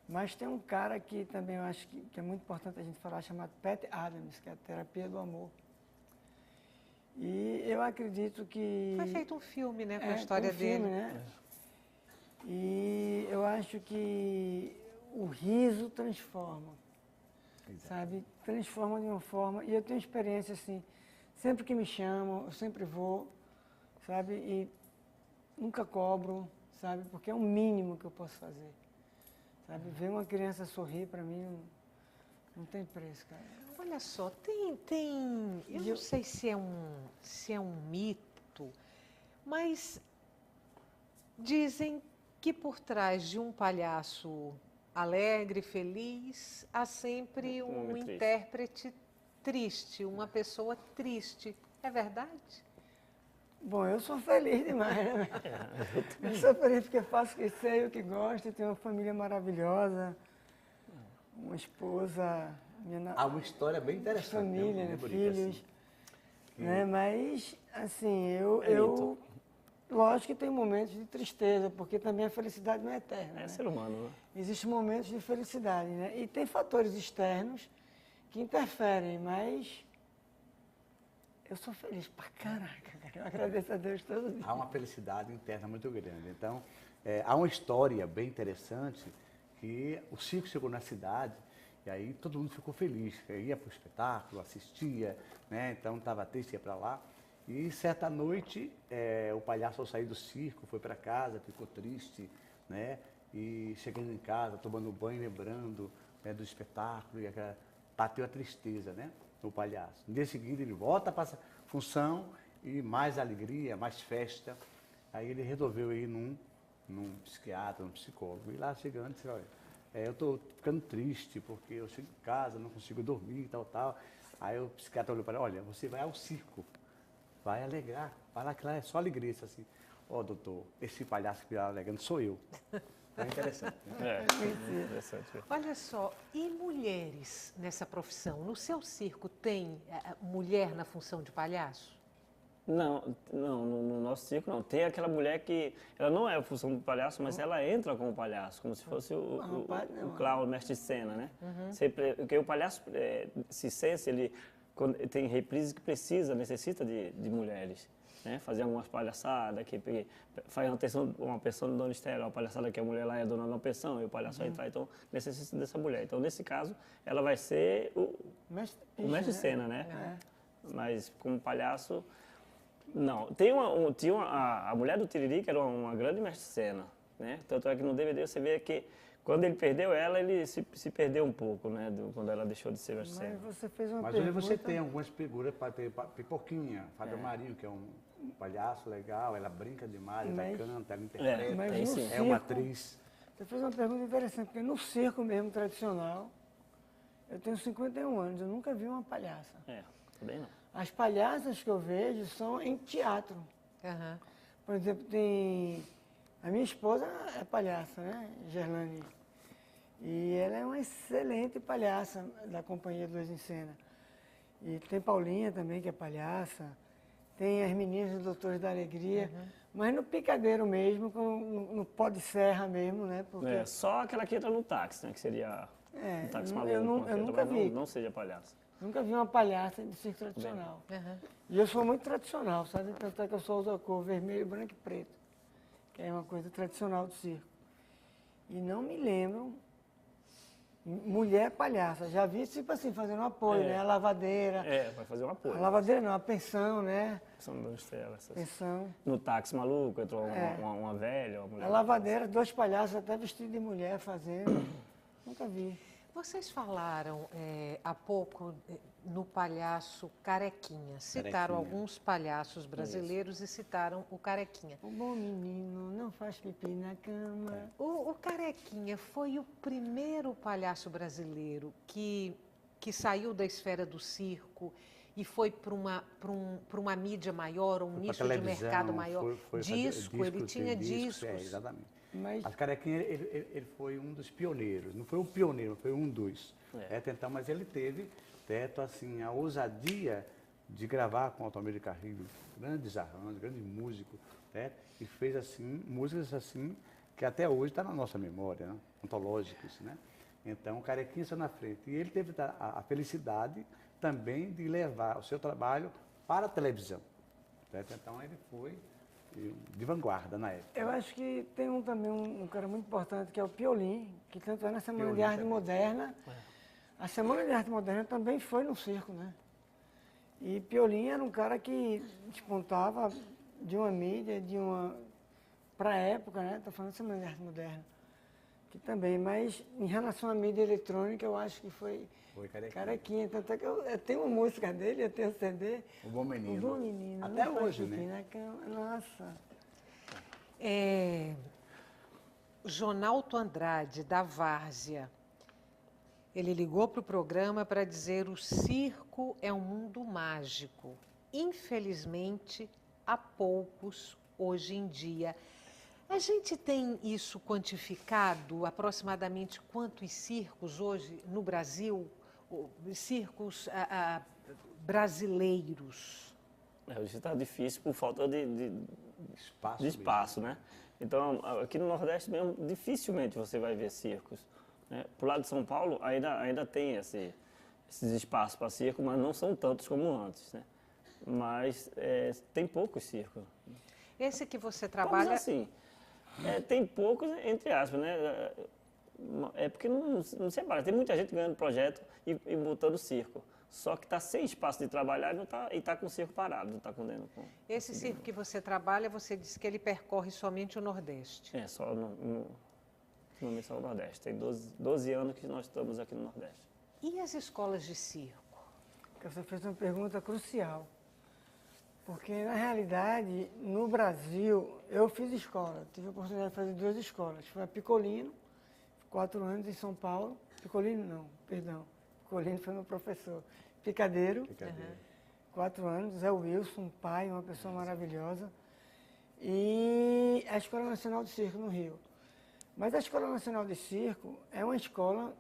Mas tem um cara que também eu acho que é muito importante a gente falar, chamado Pat Adams, que é a terapia do amor. E eu acredito que... Foi feito um filme, né, com a tem história um filme, dele. né? E eu acho que o riso transforma, sabe? Transforma de uma forma... E eu tenho experiência, assim, sempre que me chamam, eu sempre vou, sabe? E nunca cobro, sabe? Porque é o mínimo que eu posso fazer, sabe? Ver uma criança sorrir, para mim, não tem preço, cara. Olha só, eu não sei se é um mito, mas dizem que por trás de um palhaço alegre, feliz, há sempre um homem triste. intérprete triste, uma pessoa triste. É verdade? Bom, eu sou feliz demais, né? Eu sou feliz porque faço o que sei, o que gosto, tenho uma família maravilhosa, uma esposa, Há uma história bem interessante. família, né? Bonita, Filhos, assim. né? Mas, assim, eu lógico que tem momentos de tristeza, porque também a felicidade não é eterna, É né? ser humano, né? Existem momentos de felicidade, né? E tem fatores externos que interferem, mas eu sou feliz pra caraca, cara. Eu agradeço a Deus todo dia. Há uma felicidade interna muito grande. Então, há uma história bem interessante que o circo chegou na cidade e aí todo mundo ficou feliz. Ia para o espetáculo, assistia, né? Então estava triste, ia para lá. E certa noite, o palhaço ao sair do circo foi para casa, ficou triste, né? E chegando em casa, tomando banho, lembrando, né, do espetáculo, e bateu a tristeza, né, no palhaço. No dia seguinte ele volta para essa função e mais alegria, mais festa. Aí ele resolveu ir num psiquiatra, num psicólogo. E lá chegando, disse, olha, eu estou ficando triste porque eu chego em casa, não consigo dormir, tal. Aí o psiquiatra olhou para ele, olha, você vai ao circo, vai alegrar, vai lá que lá é só alegria. Isso assim, doutor, esse palhaço que está alegando sou eu. É interessante. Né? Interessante. Olha só, e mulheres nessa profissão? No seu circo tem mulher na função de palhaço? Não, no nosso circo não. Tem aquela mulher que, ela não é a função do palhaço, mas ela entra como palhaço, como se fosse o clown, o mestre de cena, né? Sempre, porque o palhaço circense, ele tem reprises que necessita de mulheres, né? Fazer algumas palhaçadas, que faz uma pensão de dona Estela, uma palhaçada que a mulher lá é dona de uma pensão e o palhaço vai entrar, então necessita dessa mulher. Então, nesse caso, ela vai ser o mestre de cena, né? Mas como palhaço... Não, tinha a mulher do Tiriri, que era uma grande mestre-cena, né? Tanto é que no DVD você vê que quando ele perdeu ela, ele se perdeu um pouco, né? Quando ela deixou de ser mestre-cena. Mas você fez uma Mas pergunta... hoje você tem algumas figuras, Pipoquinha, Fábio Marinho, que é um palhaço legal, ela brinca demais, ela canta, ela interpreta, mas tem no sim. é circo, uma atriz. Você fez uma pergunta interessante, porque no circo mesmo tradicional, eu tenho 51 anos, eu nunca vi uma palhaça. Também não. As palhaças que eu vejo são em teatro. Aham. Por exemplo, tem... A minha esposa é palhaça, né? Gerlane. E ela é uma excelente palhaça da Companhia Dois em Cena. E tem Paulinha também, que é palhaça. Tem as meninas dos Doutores da Alegria. Mas no picadeiro mesmo, no pó de serra mesmo, né? Porque Só aquela que entra no táxi, né? Que seria um táxi maluco. eu nunca vi. Não seja palhaço. Nunca vi uma palhaça de circo tradicional. E eu sou muito tradicional, sabe? Tanto é que eu só uso a cor vermelho, branco e preto, que é uma coisa tradicional do circo. E não me lembro mulher palhaça. Já vi, tipo assim, fazendo um apoio, né? A lavadeira. Vai fazer um apoio. A lavadeira não, a pensão, né? São duas estrelas. Pensão. No táxi maluco, entrou uma velha, uma mulher. A lavadeira, 2 palhaços até vestidos de mulher fazendo. Nunca vi. Vocês falaram há pouco no palhaço Carequinha. Citaram alguns palhaços brasileiros e citaram o Carequinha. O bom menino não faz pipi na cama. O Carequinha foi o primeiro palhaço brasileiro que saiu da esfera do circo e foi para uma mídia maior, um nicho de mercado maior. Disco, ele tinha discos. Exatamente. Mas Carequinha, ele foi um dos pioneiros. Não foi o pioneiro, foi um dos. Mas ele teve assim, a ousadia de gravar com o Altamir de Carrilho, grandes arranjos, grandes músicos, e fez assim, músicas assim, que até hoje está na nossa memória, né? Ontológicos, né? Então, o Carequinha saiu na frente. E ele teve a felicidade também de levar o seu trabalho para a televisão. Certo? Então, ele foi de vanguarda na época. Eu acho que tem também um cara muito importante, que é o Piolim, que tanto é na Semana Piolim de Arte também. Moderna. A Semana de Arte Moderna também foi no circo, né? E Piolim era um cara que despontava de uma mídia, para a época, né? Estou falando de Semana de Arte Moderna. Que também, mas em relação à mídia eletrônica, eu acho que foi Carequinha. Tanto é que eu tenho uma música dele, eu tenho um CD. O Bom Menino. O Bom Menino. Até não faz hoje, pipi, né? Nossa. Jonalto Andrade, da Várzea, ele ligou para o programa para dizer: o circo é um mundo mágico. Infelizmente, há poucos hoje em dia. A gente tem isso quantificado, aproximadamente quantos circos hoje no Brasil, circos brasileiros? Hoje está difícil por falta de Espaço, né? Então, aqui no Nordeste mesmo, dificilmente você vai ver circos. Né? Pro lado de São Paulo, ainda tem esses espaços para circo, mas não são tantos como antes, né? Mas tem poucos circos. Esse que você trabalha... Vamos assim, tem poucos, entre aspas, né? É porque não separa. Tem muita gente ganhando projeto e botando circo. Só que está sem espaço de trabalhar e está com o circo parado, não está condendo. Esse circo que você trabalha, você disse que ele percorre somente o Nordeste. Só no Missão Nordeste. Tem 12 anos que nós estamos aqui no Nordeste. E as escolas de circo? Você fez uma pergunta crucial. Porque, na realidade, no Brasil, eu fiz escola. Tive a oportunidade de fazer 2 escolas. Foi a Picolino, 4 anos em São Paulo. Picolino não, perdão. Picolino foi meu professor. Picadeiro. 4 anos. Zé Wilson, um pai, uma pessoa maravilhosa. E a Escola Nacional de Circo, no Rio. Mas a Escola Nacional de Circo é uma escola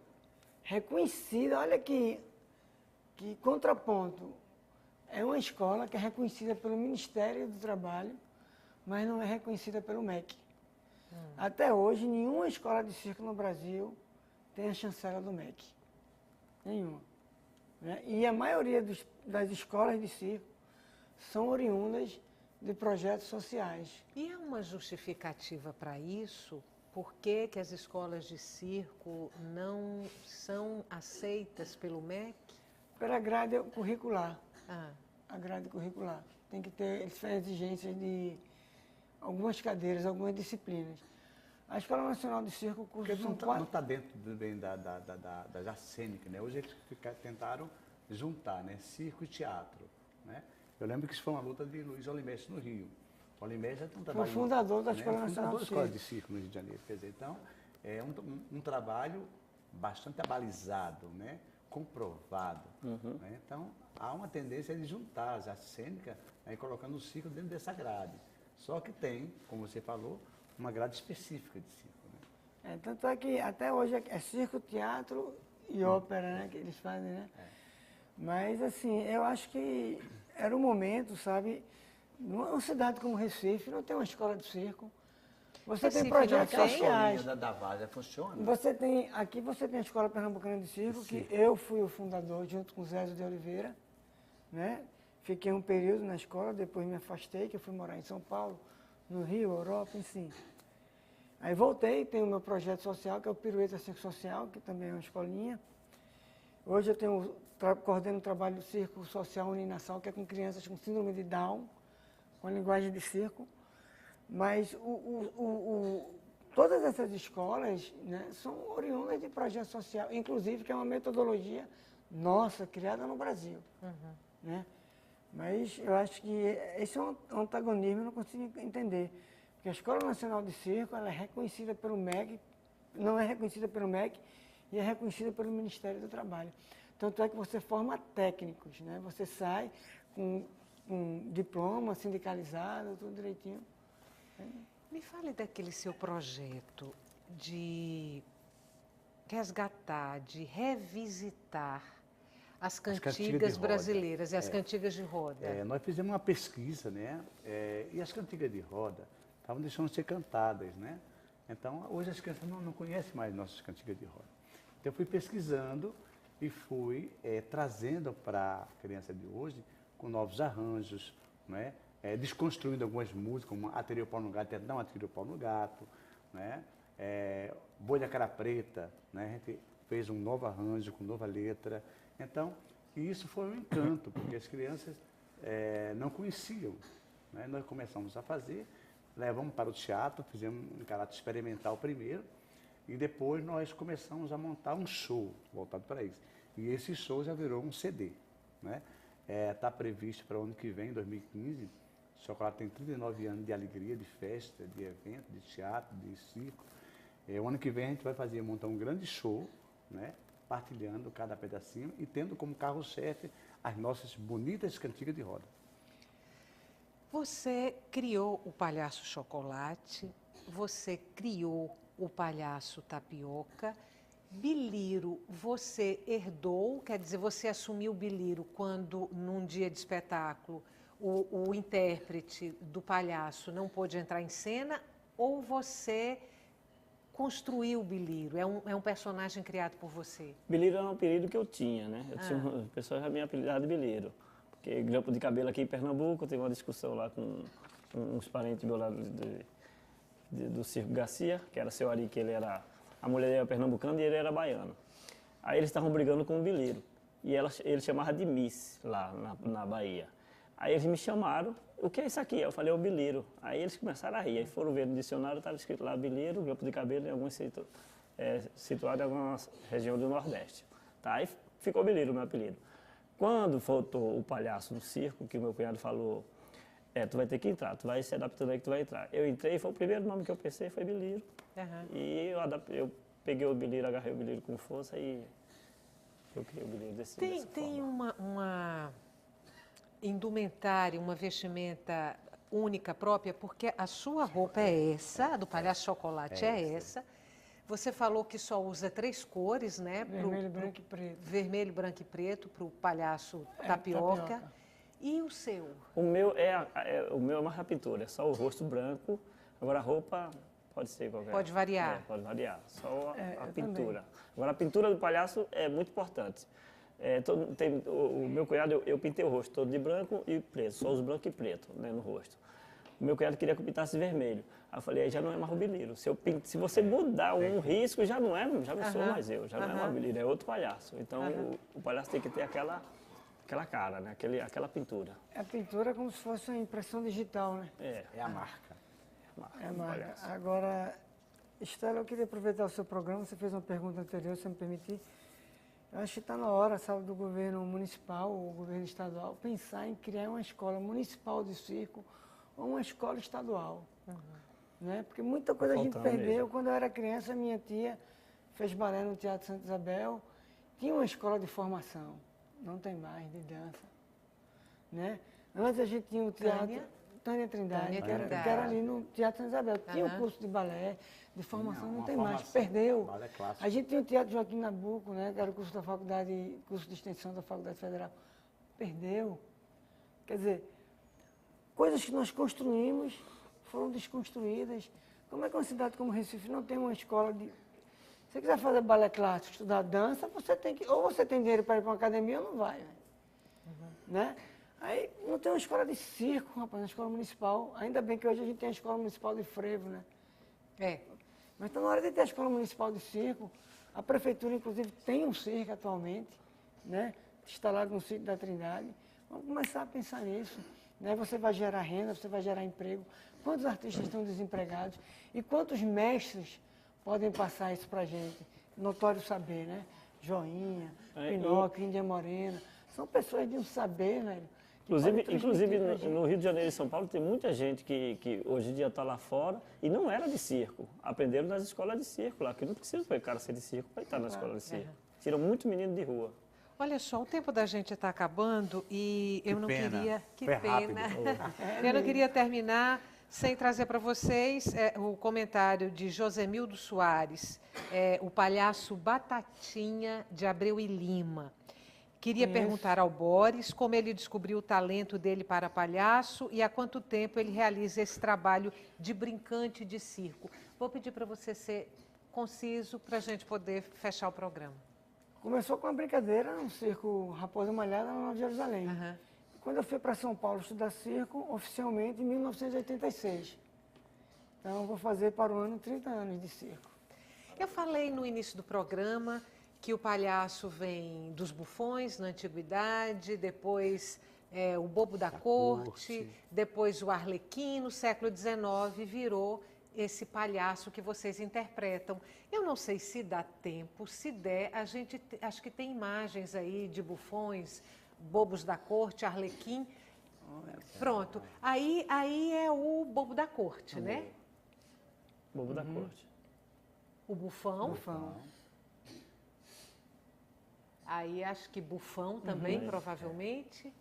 reconhecida. Olha que contraponto. É uma escola que é reconhecida pelo Ministério do Trabalho, mas não é reconhecida pelo MEC. Até hoje, nenhuma escola de circo no Brasil tem a chancela do MEC. Nenhuma. Né? E a maioria das escolas de circo são oriundas de projetos sociais. E há uma justificativa para isso? Por que as escolas de circo não são aceitas pelo MEC? Pela grade curricular. A grade curricular. Tem que ter exigências de algumas cadeiras, algumas disciplinas. A Escola Nacional de Circo Porque são não está dentro também das artes cênicas, né? Hoje eles tentaram juntar, né? Circo e teatro, né? Eu lembro que isso foi uma luta de Luiz Olimestre no Rio. O Olimestre é um trabalho... Foi o fundador da Escola Nacional de Escola de Circo no Rio de Janeiro. Quer dizer, então, é um trabalho bastante abalizado, né? Comprovado. Né? Então, há uma tendência de juntar as artes cênicas, né? Colocando o circo dentro dessa grade. Só que tem, como você falou, uma grade específica de circo. Né? Tanto é que até hoje é circo, teatro e ópera, né? Que eles fazem, né? Mas, assim, eu acho que era um momento, sabe? Numa cidade como Recife, não tem uma escola de circo. Você Recife tem projetos não tem? sociais. Da Várzea funciona. Aqui você tem a Escola Pernambucana de Circo, que eu fui o fundador, junto com o Zésio de Oliveira, né? Fiquei um período na escola, depois me afastei, que eu fui morar em São Paulo, no Rio, Europa, enfim. Aí voltei, tenho o meu projeto social, que é o Pirueta Circo Social, que também é uma escolinha. Hoje eu coordeno o trabalho do Circo Social Uninassal, que é com crianças com síndrome de Down, com a linguagem de circo. Mas todas essas escolas, né, são oriundas de projeto social, inclusive que é uma metodologia nossa, criada no Brasil. Né? Mas eu acho que esse é um antagonismo, eu não consigo entender. Porque a Escola Nacional de Circo ela é reconhecida pelo MEC, não é reconhecida pelo MEC e é reconhecida pelo Ministério do Trabalho. Tanto é que você forma técnicos, né? Você sai com diploma sindicalizado, tudo direitinho. Me fale daquele seu projeto de resgatar, de revisitar as cantigas brasileiras e as cantigas de roda. Nós fizemos uma pesquisa, né? E as cantigas de roda estavam deixando de ser cantadas, né? Então, hoje as crianças não conhecem mais nossas cantigas de roda. Então, eu fui pesquisando e fui trazendo para a criança de hoje com novos arranjos, né? Desconstruindo algumas músicas, como Atirei o Pau no Gato, Não Atirei o Pau no Gato, né? Boi da Cara Preta, né? A gente fez um novo arranjo com nova letra. Então, isso foi um encanto, porque as crianças não conheciam, né? Nós começamos a fazer, levamos para o teatro, fizemos um caráter experimental primeiro, e depois nós começamos a montar um show voltado para isso. E esse show já virou um CD, né? Está previsto para o ano que vem, 2015. O Chocolate tem 39 anos de alegria, de festa, de evento, de teatro, de circo. O ano que vem a gente vai montar um grande show, né? Partilhando cada pedacinho e tendo como carro-chefe as nossas bonitas cantigas de roda. Você criou o Palhaço Chocolate, você criou o Palhaço Tapioca. Biliro, você herdou, quer dizer, você assumiu o Biliro quando, num dia de espetáculo, o intérprete do palhaço não pôde entrar em cena, ou você construiu o Biliro? É um personagem criado por você? Biliro era um apelido que eu tinha, né? O pessoal já me apelidava de Biliro. Porque grampo de cabelo aqui em Pernambuco, teve uma discussão lá com uns parentes meus lá do Circo Garcia, que era seu Ari, que ele era... A mulher era pernambucana e ele era baiano. Aí eles estavam brigando com o Biliro. E ele chamava de Miss lá na Bahia. Aí eles me chamaram, o que é isso aqui? Eu falei, é o Biliro. Aí eles começaram a rir. Aí foram ver no dicionário, estava escrito lá Biliro, grampo de cabelo, em alguns situado em alguma região do Nordeste. Tá? Aí ficou Biliro, o meu apelido. Quando faltou o palhaço no circo, que o meu cunhado falou, tu vai ter que entrar, tu vai se adaptando aí que tu vai entrar. Eu entrei, foi o primeiro nome que eu pensei, foi Biliro. Uhum. E eu peguei o Biliro, agarrei o Biliro com força e eu criei o Biliro dessa forma. Tem uma indumentária, uma vestimenta única, própria, porque a sua roupa é essa, a do Palhaço Chocolate é essa. Você falou que só usa 3 cores, né? Vermelho, branco e preto. Vermelho, branco e preto para o Palhaço Tapioca. E o seu? O meu é mais a pintura, é só o rosto branco. Agora a roupa pode ser qualquer. Pode variar? Pode variar, só a pintura. Também. Agora a pintura do palhaço é muito importante. O meu cunhado, eu pintei o rosto todo de branco e preto, só os branco e preto, né, no rosto. O meu cunhado queria que eu pintasse vermelho. Aí eu falei, aí já não é mais o Biliro. Se você mudar um risco, já não sou mais eu, já não é mais o Biliro, é outro palhaço. Então o palhaço tem que ter aquela cara, né? Aquela pintura. A pintura é como se fosse uma impressão digital, né? É a marca. É a marca. Agora, Estela, eu queria aproveitar o seu programa, você fez uma pergunta anterior, se me permitir. Eu acho que está na hora, sabe, do governo municipal, ou governo estadual, pensar em criar uma escola municipal de circo ou uma escola estadual. Né? Porque muita coisa a gente perdeu. Mesmo. Quando eu era criança, minha tia fez balé no Teatro Santa Isabel, tinha uma escola de formação, não tem mais, de dança. Né? Antes a gente tinha o teatro... Tânia Trindade, que era ali no Teatro Santa Isabel. Tinha um curso de balé, de formação, não tem mais, perdeu. A gente tinha o Teatro Joaquim Nabuco, né, que era o curso de extensão da Faculdade Federal. Perdeu. Quer dizer, coisas que nós construímos foram desconstruídas. Como é que uma cidade como Recife não tem uma escola de... Se você quiser fazer balé clássico, estudar dança, você tem que... Ou você tem dinheiro para ir para uma academia ou não vai. Né? Aí não tem uma escola de circo, rapaz, uma escola municipal. Ainda bem que hoje a gente tem a escola municipal de frevo, né? Mas está na hora de ter a escola municipal de circo. A prefeitura, inclusive, tem um circo atualmente, né? Instalado no sítio da Trindade. Vamos começar a pensar nisso. Né? Você vai gerar renda, você vai gerar emprego. Quantos artistas estão desempregados? E quantos mestres podem passar isso para a gente? Notório saber, né? Joinha, Pinóquio, Índia Morena. São pessoas de um saber, velho. Inclusive no Rio de Janeiro e São Paulo tem muita gente que hoje em dia está lá fora e não era de circo. Aprenderam nas escolas de circo lá, que não precisa o cara ser de circo para estar na escola de circo. Tiram muito menino de rua. Olha só, o tempo da gente está acabando e eu não queria... Que pena. Eu não queria terminar sem trazer para vocês o comentário de Josemildo Soares, o palhaço Batatinha de Abreu e Lima. Queria perguntar ao Boris como ele descobriu o talento dele para palhaço e há quanto tempo ele realiza esse trabalho de brincante de circo. Vou pedir para você ser conciso para a gente poder fechar o programa. Começou com uma brincadeira no circo Raposa Malhada, lá na Jerusalém. Aham. Quando eu fui para São Paulo estudar circo, oficialmente em 1986. Então, eu vou fazer para o ano 30 anos de circo. Eu falei no início do programa que o palhaço vem dos bufões na antiguidade, depois o bobo da corte, depois o arlequim, no século XIX virou esse palhaço que vocês interpretam. Eu não sei se dá tempo, se der, a gente acho que tem imagens aí de bufões, bobos da corte, arlequim. Pronto. Aí é o bobo da corte, né? Bobo da corte. O bufão. Bufão. Aí acho que bufão também, provavelmente.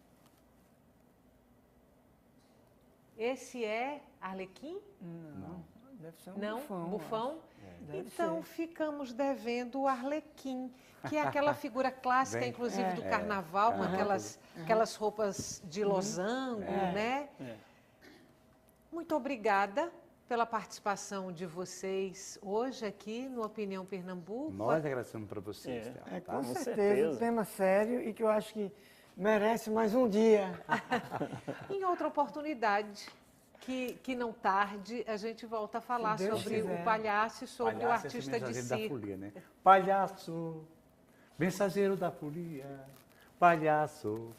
Esse é arlequim? Não, deve ser um Não? bufão. Bufão? Deve Então ser. ficamos devendo o arlequim, que é aquela figura clássica, Bem, inclusive, do carnaval, com aquelas roupas de losango, né? É. Muito obrigada pela participação de vocês hoje aqui no Opinião Pernambuco. Nós agradecemos para vocês, É. Thelma, É, tá? com Com certeza, certeza. um tema sério e que eu acho que merece mais um dia. Em outra oportunidade, que não tarde, a gente volta a falar Se Deus sobre quiser. o palhaço e sobre Palhaço o é esse artista de mensageiro da circo. folia, né? Palhaço, mensageiro da folia, palhaço,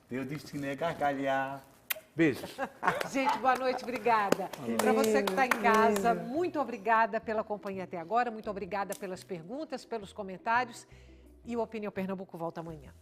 teu destino é gargalhar. Beijos. Gente, boa noite, obrigada. Para você que está em casa, muito obrigada pela companhia até agora, muito obrigada pelas perguntas, pelos comentários. E o Opinião Pernambuco volta amanhã.